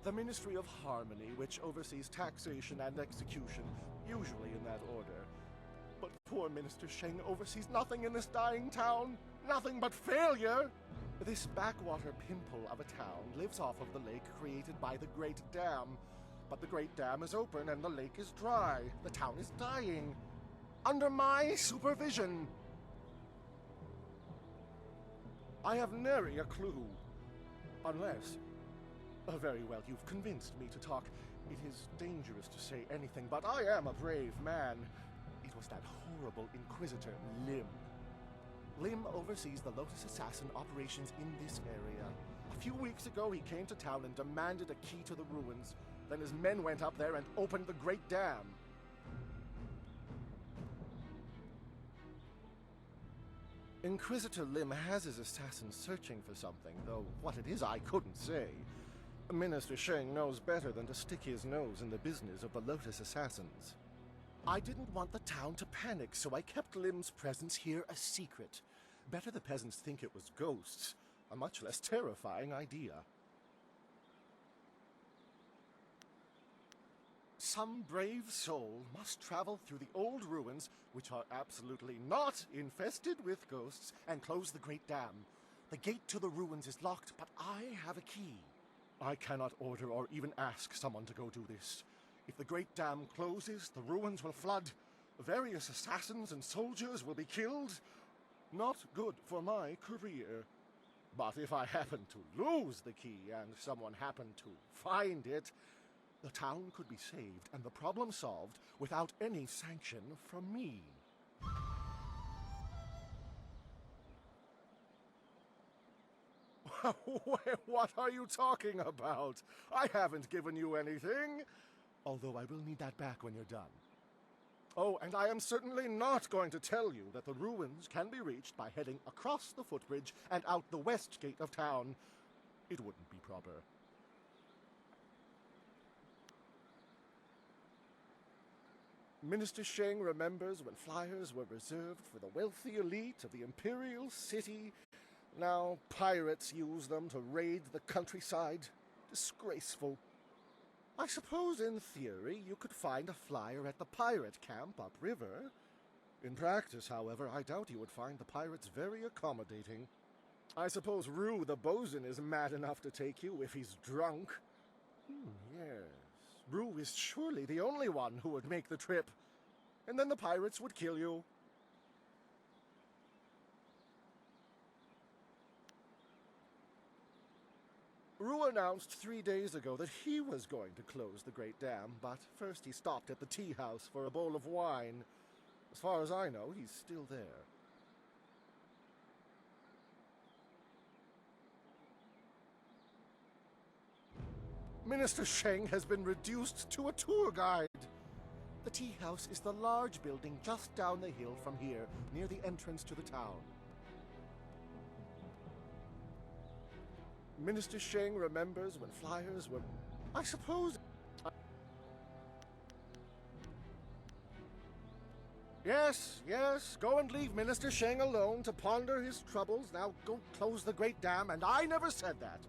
The Ministry of Harmony, which oversees taxation and execution, usually in that order. But poor Minister Sheng oversees nothing in this dying town. Nothing but failure! This backwater pimple of a town lives off of the lake created by the Great Dam. But the Great Dam is open and the lake is dry. The town is dying. Under my supervision. I have nary a clue. Unless... very well, you've convinced me to talk. It is dangerous to say anything, but I am a brave man. It was that horrible Inquisitor, Lim. Lim oversees the Lotus Assassin operations in this area. A few weeks ago, he came to town and demanded a key to the ruins. Then his men went up there and opened the Great Dam. Inquisitor Lim has his assassins searching for something, though what it is I couldn't say. Minister Sheng knows better than to stick his nose in the business of the Lotus Assassins. I didn't want the town to panic, so I kept Lim's presence here a secret. Better the peasants think it was ghosts. A much less terrifying idea. Some brave soul must travel through the old ruins, which are absolutely not infested with ghosts, and close the Great Dam. The gate to the ruins is locked, but I have a key. I cannot order or even ask someone to go do this. If the Great Dam closes, the ruins will flood. Various assassins and soldiers will be killed. Not good for my career. But if I happen to lose the key and someone happened to find it, the town could be saved and the problem solved without any sanction from me. What are you talking about? I haven't given you anything. Although I will need that back when you're done. Oh, and I am certainly not going to tell you that the ruins can be reached by heading across the footbridge and out the west gate of town. It wouldn't be proper. Minister Sheng remembers when flyers were reserved for the wealthy elite of the Imperial City. Now pirates use them to raid the countryside. Disgraceful. I suppose in theory you could find a flyer at the pirate camp upriver. In practice, however, I doubt you would find the pirates very accommodating. I suppose Rue the bosun is mad enough to take you if he's drunk. Yes. Rue is surely the only one who would make the trip. And then the pirates would kill you. Rue announced 3 days ago that he was going to close the Great Dam, but first he stopped at the tea house for a bowl of wine. As far as I know, he's still there. Minister Sheng has been reduced to a tour guide. The tea house is the large building just down the hill from here, near the entrance to the town. Minister Sheng remembers when flyers were... I suppose... Yes, go and leave Minister Sheng alone to ponder his troubles. Now go close the Great Dam, and I never said that.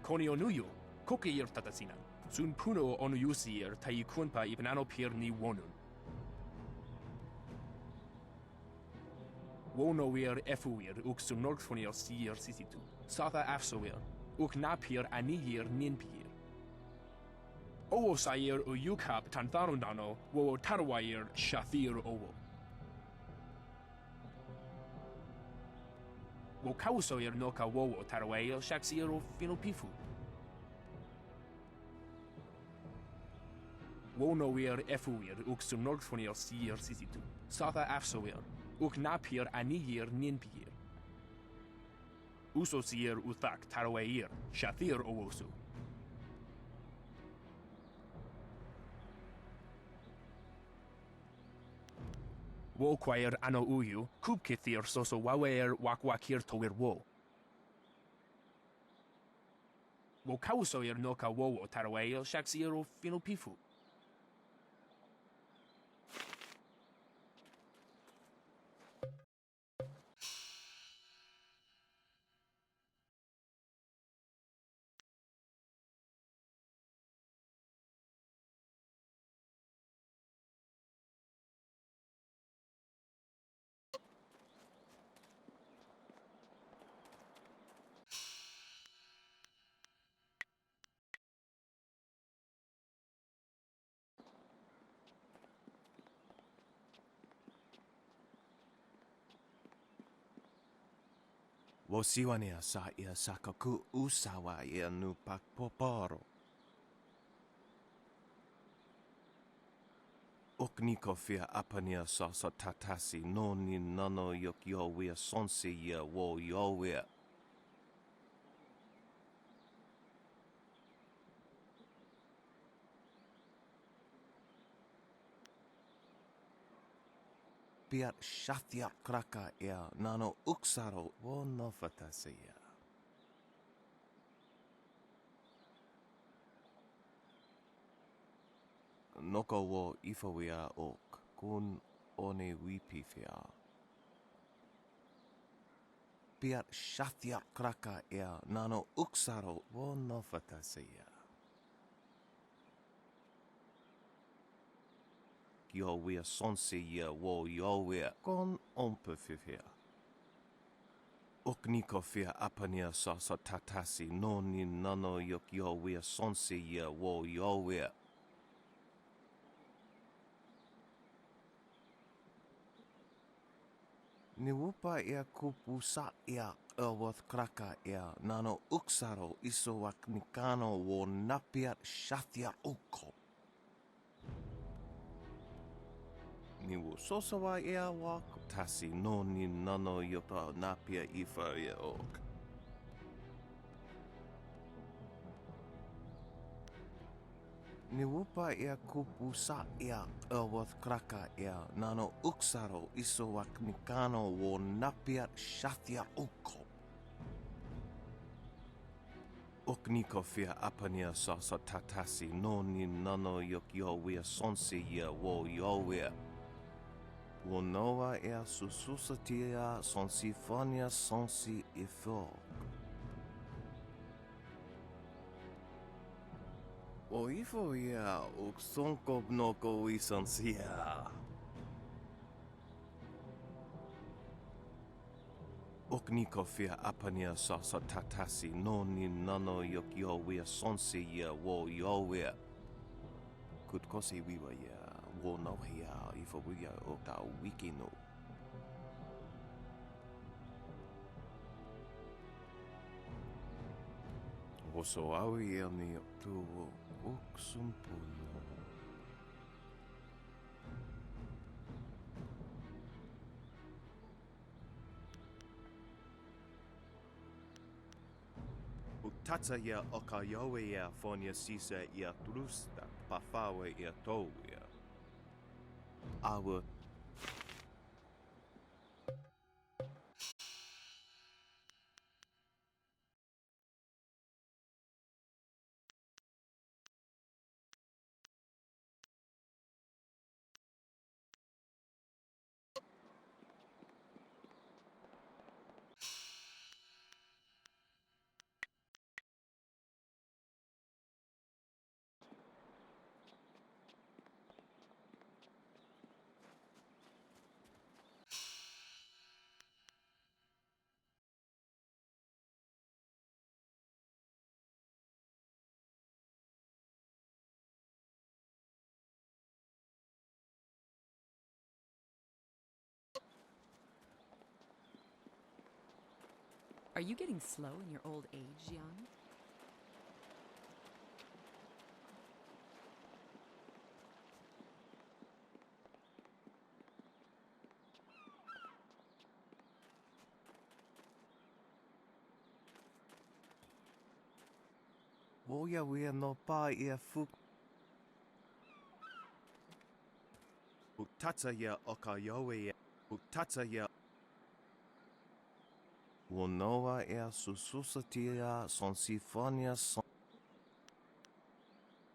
Konio nuyu, koki tatasina. Sun puno onu yusir tai kunpa ipanano pir ni wonun. Wono wir efuir uk sun norgfonir sier sisitu. Satha afsoir, uk napir anigir ninpir. Owo sair u yukap tantharundano, wo tarwair shathir owo. Wo kausoir noka wowo tarwair shaksir o finopifu. Wono wir efuir uk sun norgfonir sier sisitu. Satha afsoir, uk napir anigir ninpir. Uso sier uthak tarwair shathir owosu. Wo quair ano uyu, kubkithir soso wawer wakwakir tower wo. Wo kausoir noka wowo tarwail shaksiro finopifu. Wosiwania sa ia sakaku usawa ia nu pakpoporo. Okniko fia apania sasa tatasi noni nano yok yowia sonsi ia wo yowia. Piat shathia kraka ia nano uksaro wo nofatasi ia. Noko wo ifawia ok kun one wipifia. Piat shathia kraka ia nano uksaro wo nofatasi ia. Yowia sonsi ia wo yowia kon ompefifia. Okniko fia apania sasa tatasi noni nano yok yowia sonsi ia wo yowia. Niwupa ia kupusa ia ewath kraka ia nano uksaro isowak nikano wo napiat shathia uko. Niwu sosawa ia wak tasi noni nano yopa napia ifa ia ok. Niwupa ia kupusa ia ewath kraka ia nano uksaro isowak nikano wo napiat shathia uko. Okniko fia apania sasa tatasi noni nano yok yowia sonsi ia wo yowia. Wonoa ia sususatia sonsifonia sonsi ifo. O ifo ia uksonko noko isansia. Okniko fia apania sasa tatasi noni nano yok yowia sonsi ia wo yowia. Kutkosi wiwa ia wo no hia ifo wia okta wiki no. Woso awi ia ni tu uksumpuno. Tata ia oka yowe ia fonia sisa ia trusta pafawe ia towia. Awa Are you getting slow in your old age, young? Woya we no pa ia fu. Utatsa ya okayoe. Utatsa ya. Wonoa ea sususatia son sifonia son.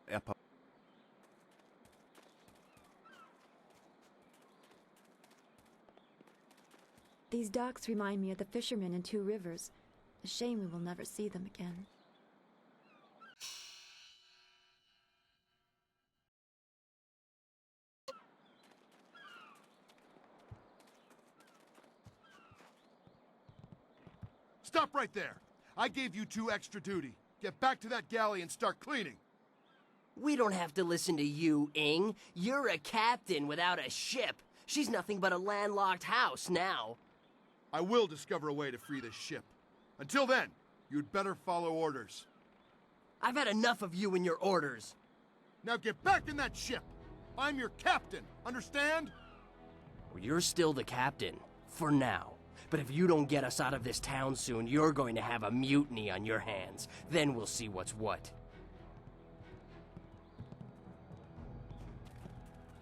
Epa. These docks remind me of the fishermen in Two Rivers. A shame we will never see them again. Stop right there! I gave you 2 extra duty. Get back to that galley and start cleaning! We don't have to listen to you, Ing. You're a captain without a ship. She's nothing but a landlocked house now. I will discover a way to free this ship. Until then, you'd better follow orders. I've had enough of you and your orders. Now get back in that ship! I'm your captain, understand? Well, you're still the captain. For now. But if you don't get us out of this town soon, you're going to have a mutiny on your hands. Then we'll see what's what.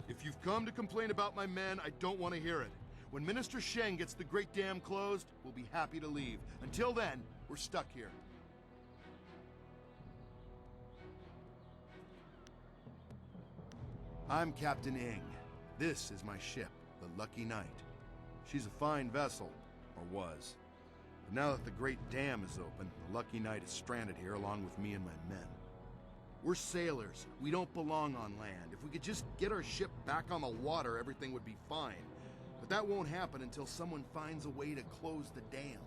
If you've come to complain about my men, I don't want to hear it. When Minister Sheng gets the Great Dam closed, we'll be happy to leave. Until then, we're stuck here. I'm Captain Ing. This is my ship, the Lucky Knight. She's a fine vessel, or was. But now that the Great Dam is open, the Lucky Knight is stranded here along with me and my men. We're sailors. We don't belong on land. If we could just get our ship back on the water, everything would be fine. But that won't happen until someone finds a way to close the dam.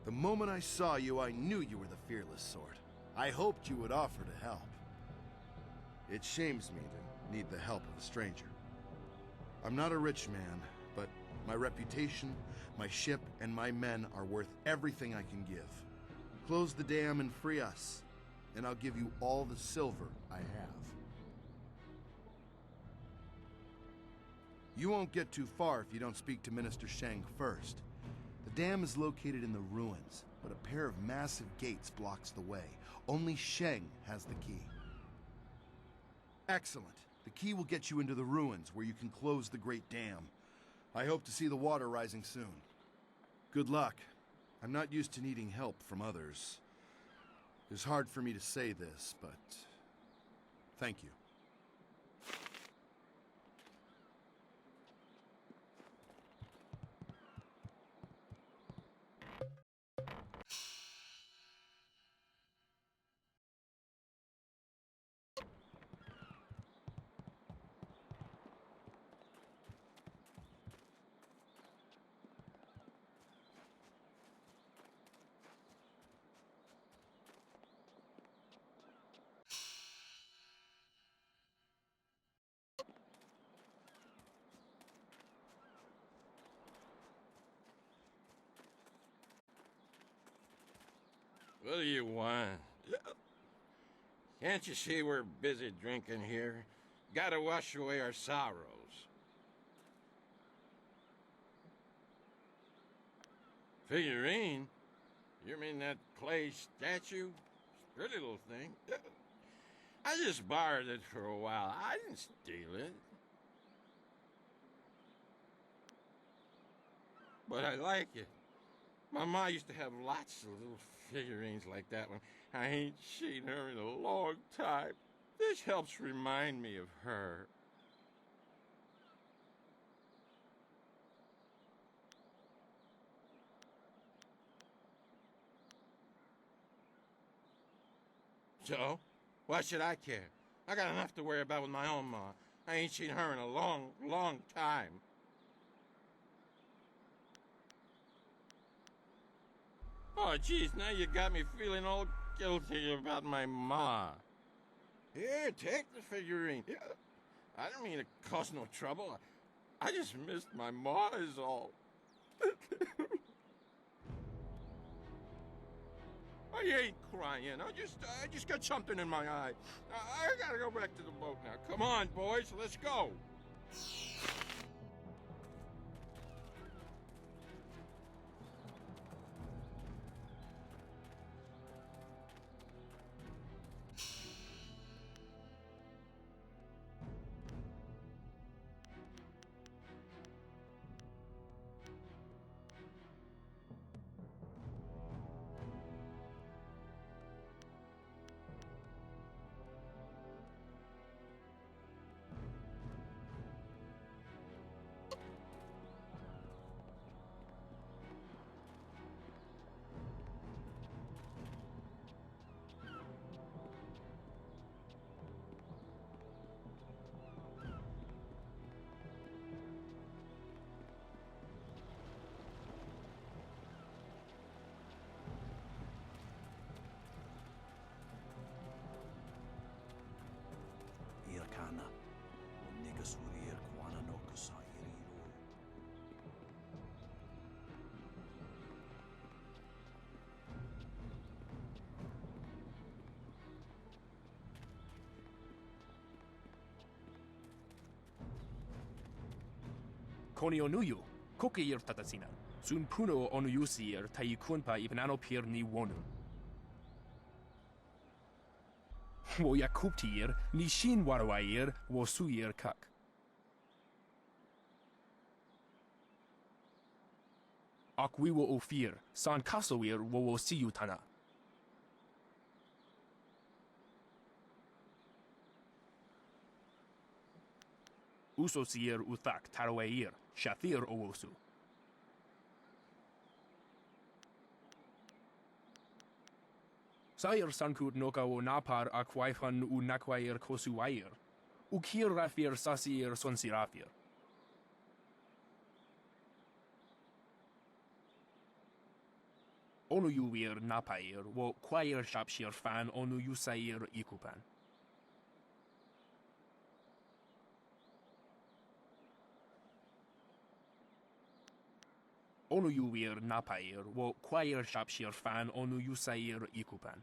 The moment I saw you, I knew you were the fearless sort. I hoped you would offer to help. It shames me to need the help of a stranger. I'm not a rich man, but my reputation, my ship, and my men are worth everything I can give. Close the dam and free us, and I'll give you all the silver I have. You won't get too far if you don't speak to Minister Sheng first. The dam is located in the ruins, but a pair of massive gates blocks the way. Only Sheng has the key. Excellent. The key will get you into the ruins, where you can close the Great Dam. I hope to see the water rising soon. Good luck. I'm not used to needing help from others. It's hard for me to say this, but thank you. What do you want? Can't you see we're busy drinking here? Gotta wash away our sorrows. Figurine? You mean that clay statue? Pretty little thing. I just borrowed it for a while. I didn't steal it. But I like it. My ma used to have lots of little figurines like that one. I ain't seen her in a long time. This helps remind me of her. So, why should I care? I got enough to worry about with my own ma. I ain't seen her in a long, long time. Oh, geez, now you got me feeling all guilty about my ma. Here, take the figurine. I don't mean to cause no trouble. I just missed my ma is all. I ain't crying. I just got something in my eye. I gotta go back to the boat now. Come on, boys, let's go. Koni onuyu, kokeir tatasina. Sun puno onuyusir tai kunpa ipanano pir ni wonu. Wo yakuptir, ni shin warawair, wo suir kak. Ak we wo ofir, san kasoir wo siyu Tana. Usosir uthak tarawair, shathir owosu. Sair sankut noka o napar akwaifan u nakwair kosuwair. Ukir rafir sasir sonsirafir. Onuyuir napair wo kwair shapshir fan onuyusair ikupan. Onuyuir napair wo kwair shapshir fan onuyusair ikupan.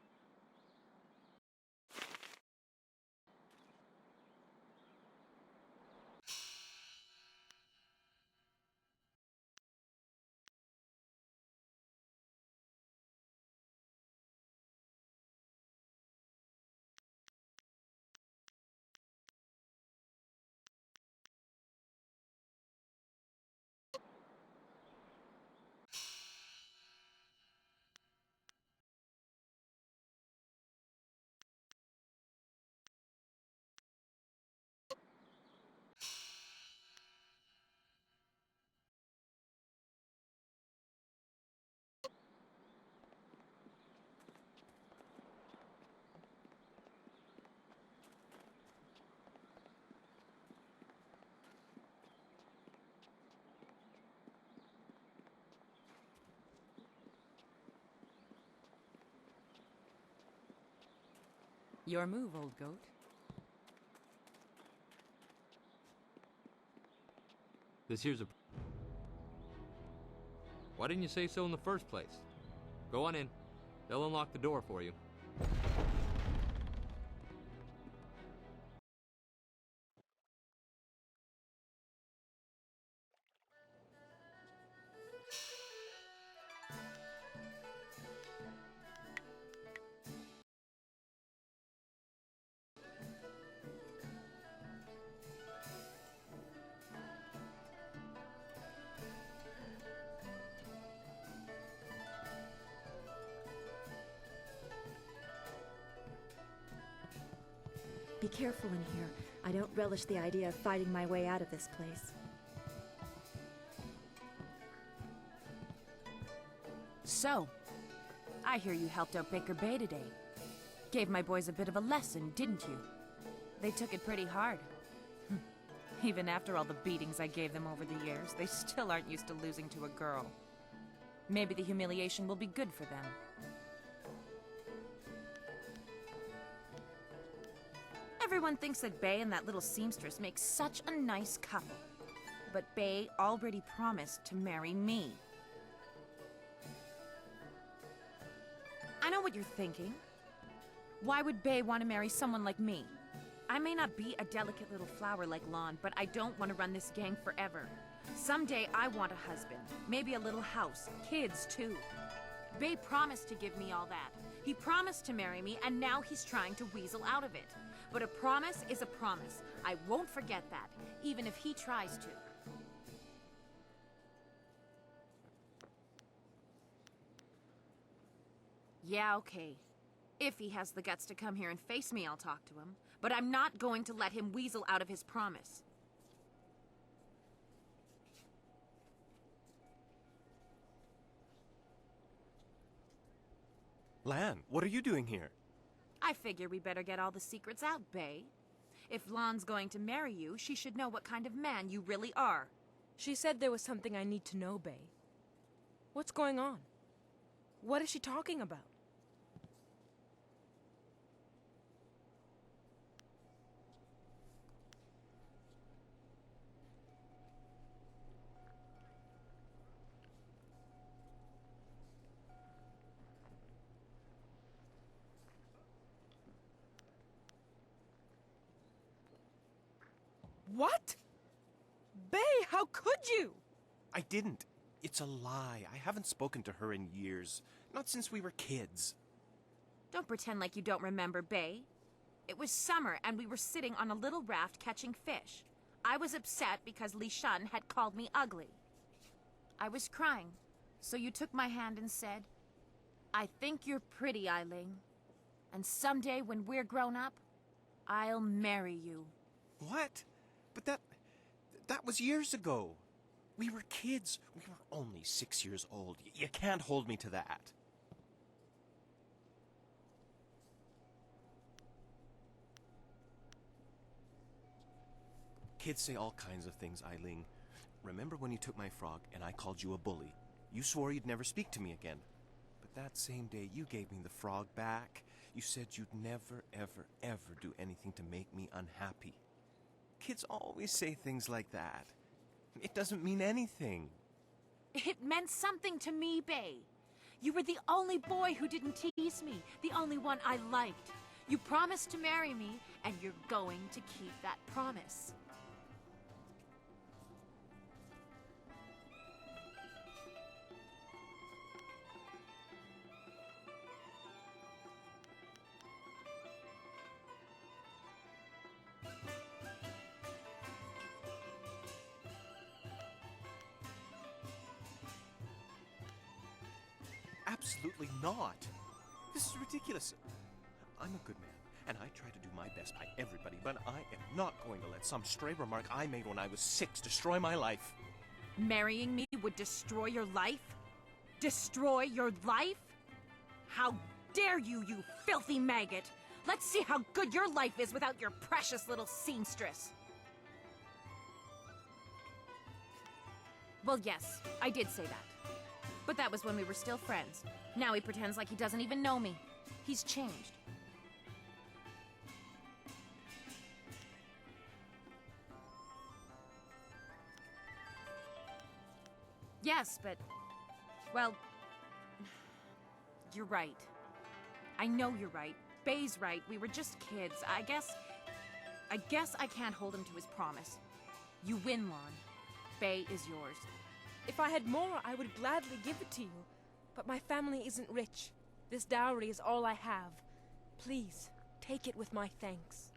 Your move, old goat. This here's a... Why didn't you say so in the first place? Go on in. They'll unlock the door for you. Be careful in here. I don't relish the idea of fighting my way out of this place. So, I hear you helped out Baker Bay today. Gave my boys a bit of a lesson, didn't you? They took it pretty hard. Even after all the beatings I gave them over the years, they still aren't used to losing to a girl. Maybe the humiliation will be good for them. Everyone thinks that Bay and that little seamstress make such a nice couple. but Bay already promised to marry me. I know what you're thinking. Why would Bay want to marry someone like me? I may not be a delicate little flower like Lon, but I don't want to run this gang forever. Someday I want a husband, maybe a little house, kids too. Bay promised to give me all that. He promised to marry me, and now he's trying to weasel out of it. But a promise is a promise. I won't forget that, even if he tries to. Yeah, okay. If he has the guts to come here and face me, I'll talk to him. But I'm not going to let him weasel out of his promise. Lan, what are you doing here? I figure we better get all the secrets out, Bay. If Lon's going to marry you, she should know what kind of man you really are. She said there was something I need to know, Bay. What's going on? What is she talking about? What? Bay, how could you? I didn't. It's a lie. I haven't spoken to her in years. Not since we were kids. Don't pretend like you don't remember, Bay. It was summer, and we were sitting on a little raft catching fish. I was upset because Li Shun had called me ugly. I was crying, so you took my hand and said, "I think you're pretty, Eiling. And someday when we're grown up, I'll marry you." What? But that was years ago. We were kids. We were only 6 years old. You can't hold me to that. Kids say all kinds of things, Eiling. Remember when you took my frog and I called you a bully? You swore you'd never speak to me again. But that same day you gave me the frog back. You said you'd never, ever, ever do anything to make me unhappy. Kids always say things like that. It doesn't mean anything. It meant something to me, Bay. You were the only boy who didn't tease me, the only one I liked. You promised to marry me, and you're going to keep that promise. Absolutely not. This is ridiculous. I'm a good man, and I try to do my best by everybody, but I am not going to let some stray remark I made when I was 6 destroy my life. Marrying me would destroy your life? Destroy your life? How dare you, you filthy maggot! Let's see how good your life is without your precious little seamstress. Well, yes, I did say that. But that was when we were still friends. Now he pretends like he doesn't even know me. He's changed. Yes, but... well... you're right. I know you're right. Bay's right. We were just kids. I guess I can't hold him to his promise. You win, Lon. Bay is yours. If I had more, I would gladly give it to you. But my family isn't rich. This dowry is all I have. Please, take it with my thanks.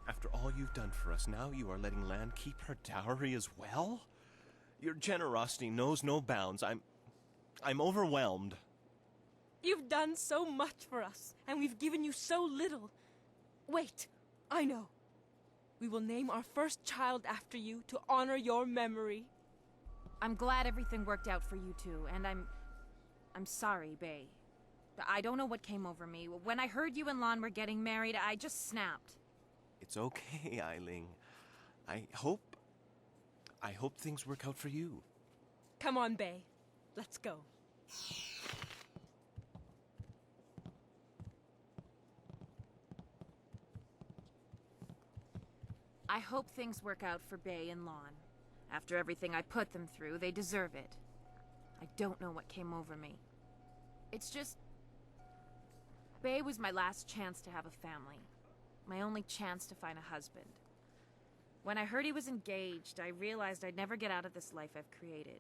After all you've done for us, now you are letting Lan keep her dowry as well? Your generosity knows no bounds. I'm overwhelmed. You've done so much for us, and we've given you so little. Wait, I know. We will name our first child after you to honor your memory. I'm glad everything worked out for you two, and I'm sorry, Bay. I don't know what came over me. When I heard you and Lon were getting married, I just snapped. It's okay, Eiling. I hope things work out for you. Come on, Bay. Let's go. I hope things work out for Bay and Lon. After everything I put them through, they deserve it. I don't know what came over me. It's just... Bay was my last chance to have a family. My only chance to find a husband. When I heard he was engaged, I realized I'd never get out of this life I've created.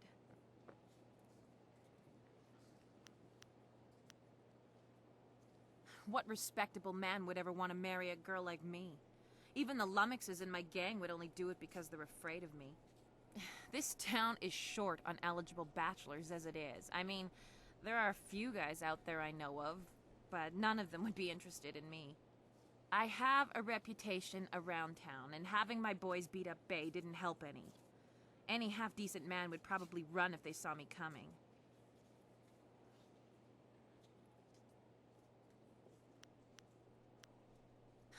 What respectable man would ever want to marry a girl like me? Even the lummoxes in my gang would only do it because they're afraid of me. This town is short on eligible bachelors as it is. I mean, there are a few guys out there I know of, but none of them would be interested in me. I have a reputation around town, and having my boys beat up Bay didn't help any. Any half-decent man would probably run if they saw me coming.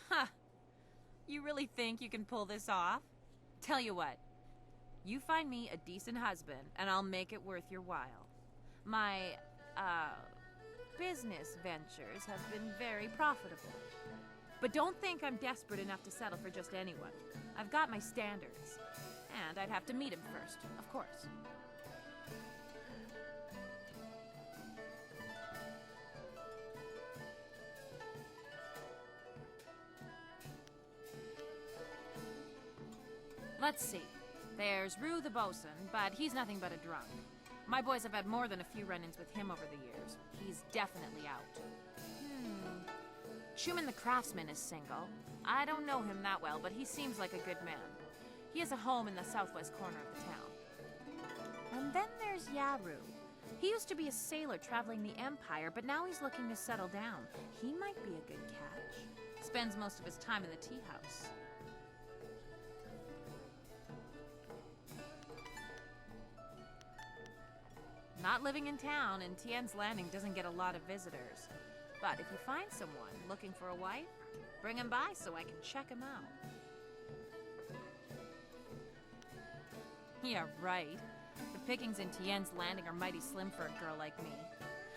Huh. You really think you can pull this off? Tell you what. You find me a decent husband, and I'll make it worth your while. My, business ventures have been very profitable. But don't think I'm desperate enough to settle for just anyone. I've got my standards. And I'd have to meet him first, of course. Let's see. There's Rue the bosun, but he's nothing but a drunk. My boys have had more than a few run-ins with him over the years. He's definitely out. Schumann the craftsman is single. I don't know him that well, but he seems like a good man. He has a home in the southwest corner of the town. And then there's Yaru. He used to be a sailor traveling the Empire, but now he's looking to settle down. He might be a good catch. Spends most of his time in the tea house. Not living in town, and Tien's Landing doesn't get a lot of visitors. But if you find someone looking for a wife, bring him by so I can check him out. Yeah, right. The pickings in Tien's Landing are mighty slim for a girl like me.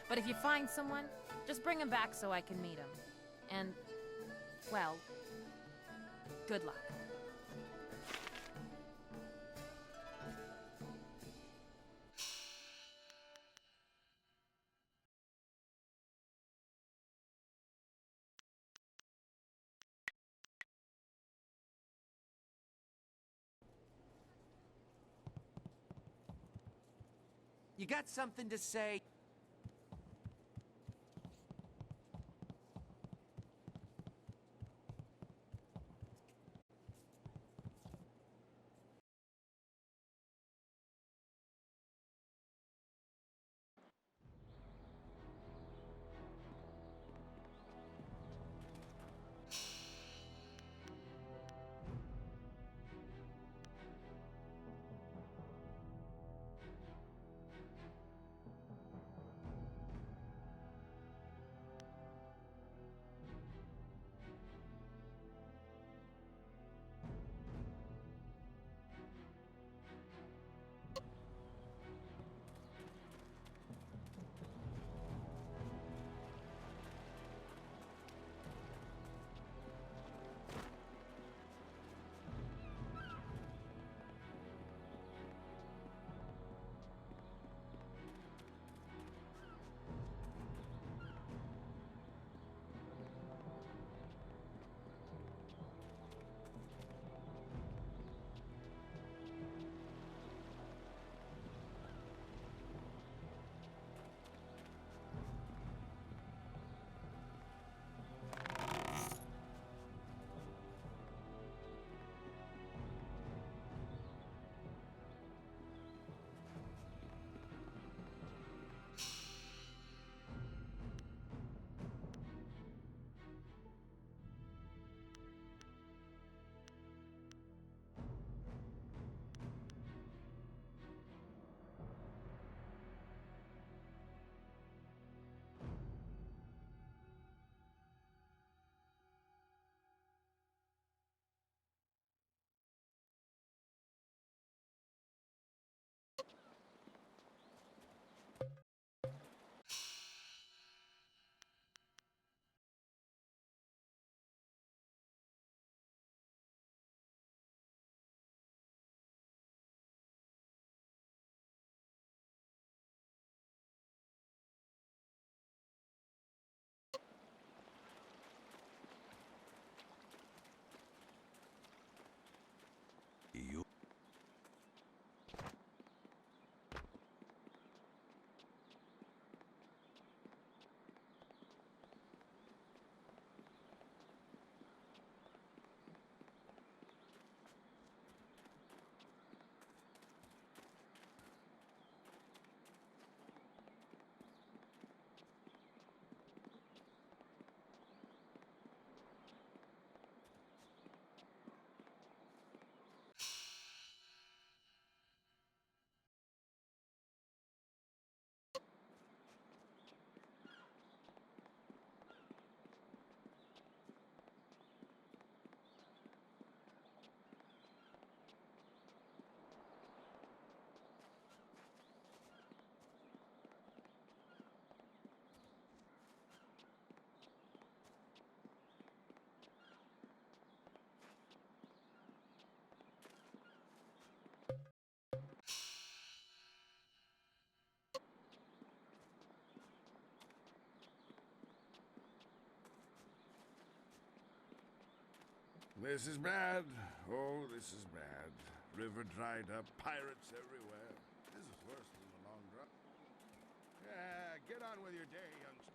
But if you find someone, just bring him back so I can meet him. And, well, good luck. You got something to say? This is bad. Oh, this is bad. River dried up, pirates everywhere. This is worse than the long drought. Yeah, get on with your day, youngster.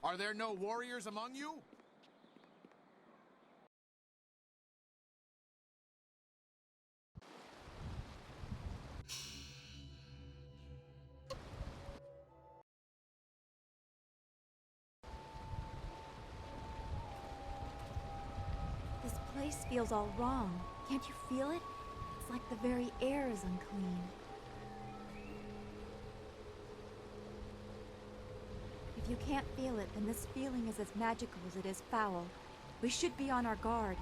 Are there no warriors among you? This place feels all wrong. Can't you feel it? It's like the very air is unclean. If you can't feel it, then this feeling is as magical as it is foul. We should be on our guard.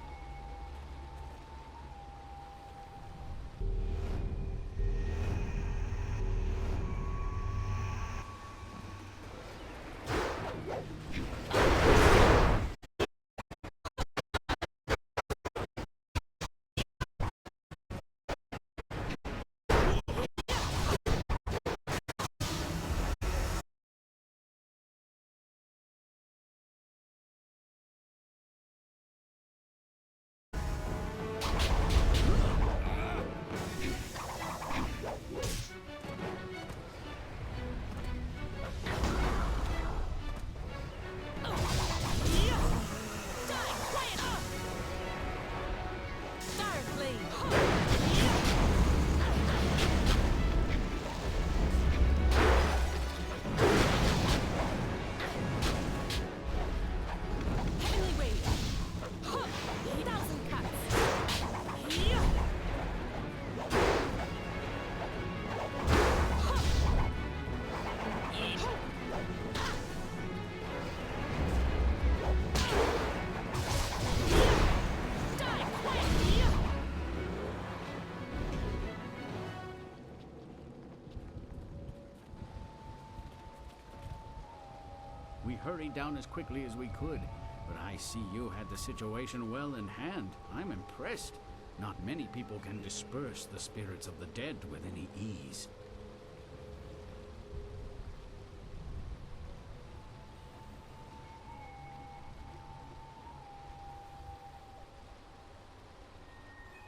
We hurried down as quickly as we could, but I see you had the situation well in hand. I'm impressed. Not many people can disperse the spirits of the dead with any ease.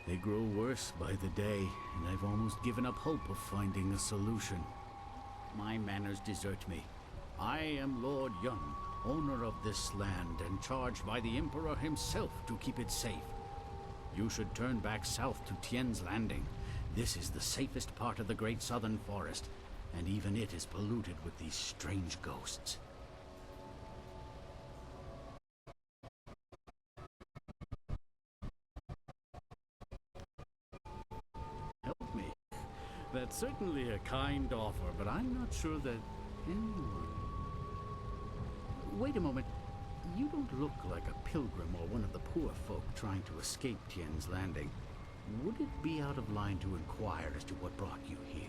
They grow worse by the day, and I've almost given up hope of finding a solution. My manners desert me. I am Lord Yun, owner of this land, and charged by the Emperor himself to keep it safe. You should turn back south to Tien's Landing. This is the safest part of the Great Southern Forest, and even it is polluted with these strange ghosts. Help me. That's certainly a kind offer, but I'm not sure that anyone... Wait a moment. You don't look like a pilgrim or one of the poor folk trying to escape Tien's Landing. Would it be out of line to inquire as to what brought you here?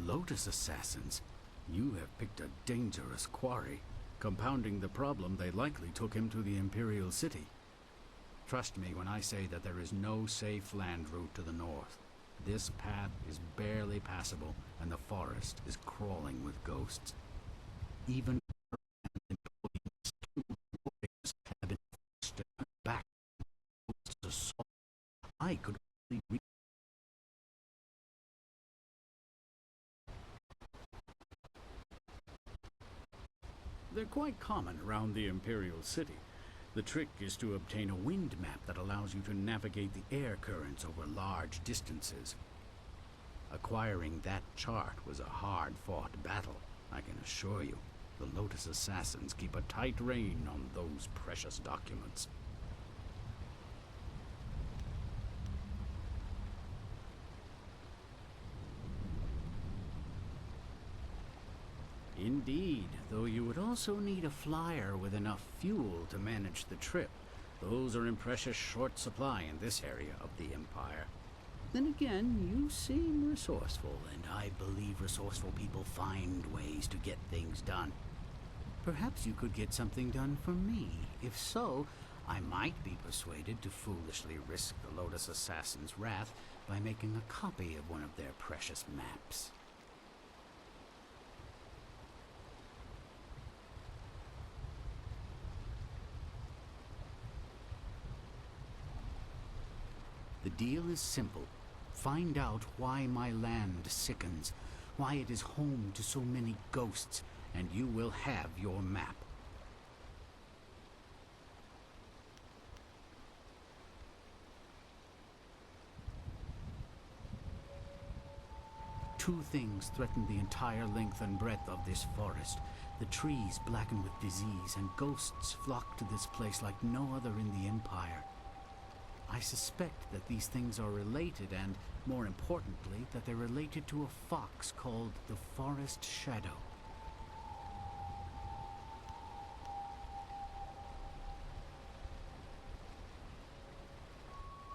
Lotus assassins? You have picked a dangerous quarry. Compounding the problem, they likely took him to the Imperial City. Trust me when I say that there is no safe land route to the north. This path is barely passable, and the forest is crawling with ghosts. Even employees have been forced to turn back from ghosts' assault. I could only reach. They're quite common around the Imperial City. The trick is to obtain a wind map that allows you to navigate the air currents over large distances. Acquiring that chart was a hard-fought battle, I can assure you. The Lotus assassins keep a tight rein on those precious documents. Indeed, though you would also need a flyer with enough fuel to manage the trip. Those are in precious short supply in this area of the Empire. Then again, you seem resourceful, and I believe resourceful people find ways to get things done. Perhaps you could get something done for me. If so, I might be persuaded to foolishly risk the Lotus Assassin's wrath by making a copy of one of their precious maps. The deal is simple. Find out why my land sickens, why it is home to so many ghosts, and you will have your map. Two things threaten the entire length and breadth of this forest. The trees blackened with disease, and ghosts flock to this place like no other in the Empire. I suspect that these things are related, and, more importantly, that they're related to a fox called the Forest Shadow.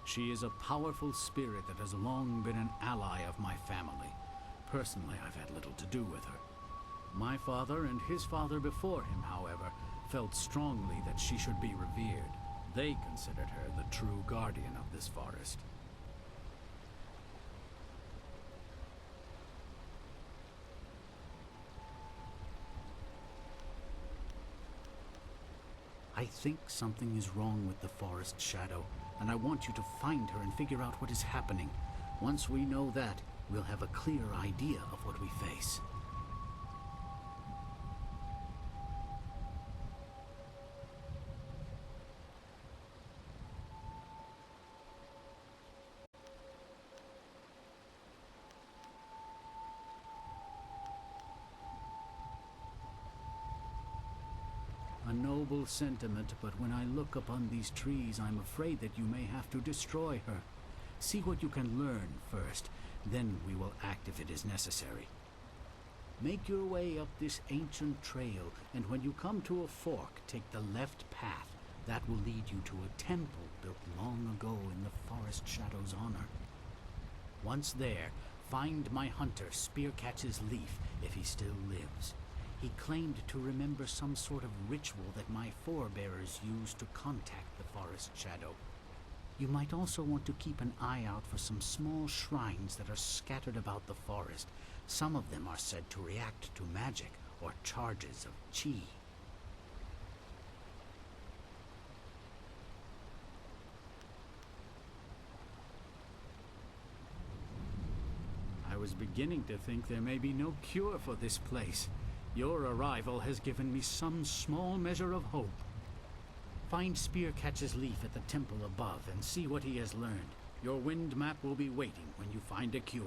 She is a powerful spirit that has long been an ally of my family. Personally, I've had little to do with her. My father and his father before him, however, felt strongly that she should be revered. They considered her the true guardian of this forest. I think something is wrong with the Forest Shadow, and I want you to find her and figure out what is happening. Once we know that, we'll have a clear idea of what we face. A noble sentiment, but when I look upon these trees, I'm afraid that you may have to destroy her. See what you can learn first, then we will act if it is necessary. Make your way up this ancient trail, and when you come to a fork, take the left path. That will lead you to a temple built long ago in the Forest Shadow's honor. Once there, find my hunter, Spearcatch's Leaf, if he still lives. He claimed to remember some sort of ritual that my forebears used to contact the Forest Shadow. You might also want to keep an eye out for some small shrines that are scattered about the forest. Some of them are said to react to magic or charges of chi. I was beginning to think there may be no cure for this place. Your arrival has given me some small measure of hope. Find Spearcatch's Leaf at the temple above and see what he has learned. Your wind map will be waiting when you find a cure.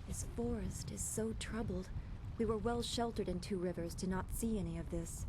This forest is so troubled. We were well sheltered in Two Rivers to not see any of this.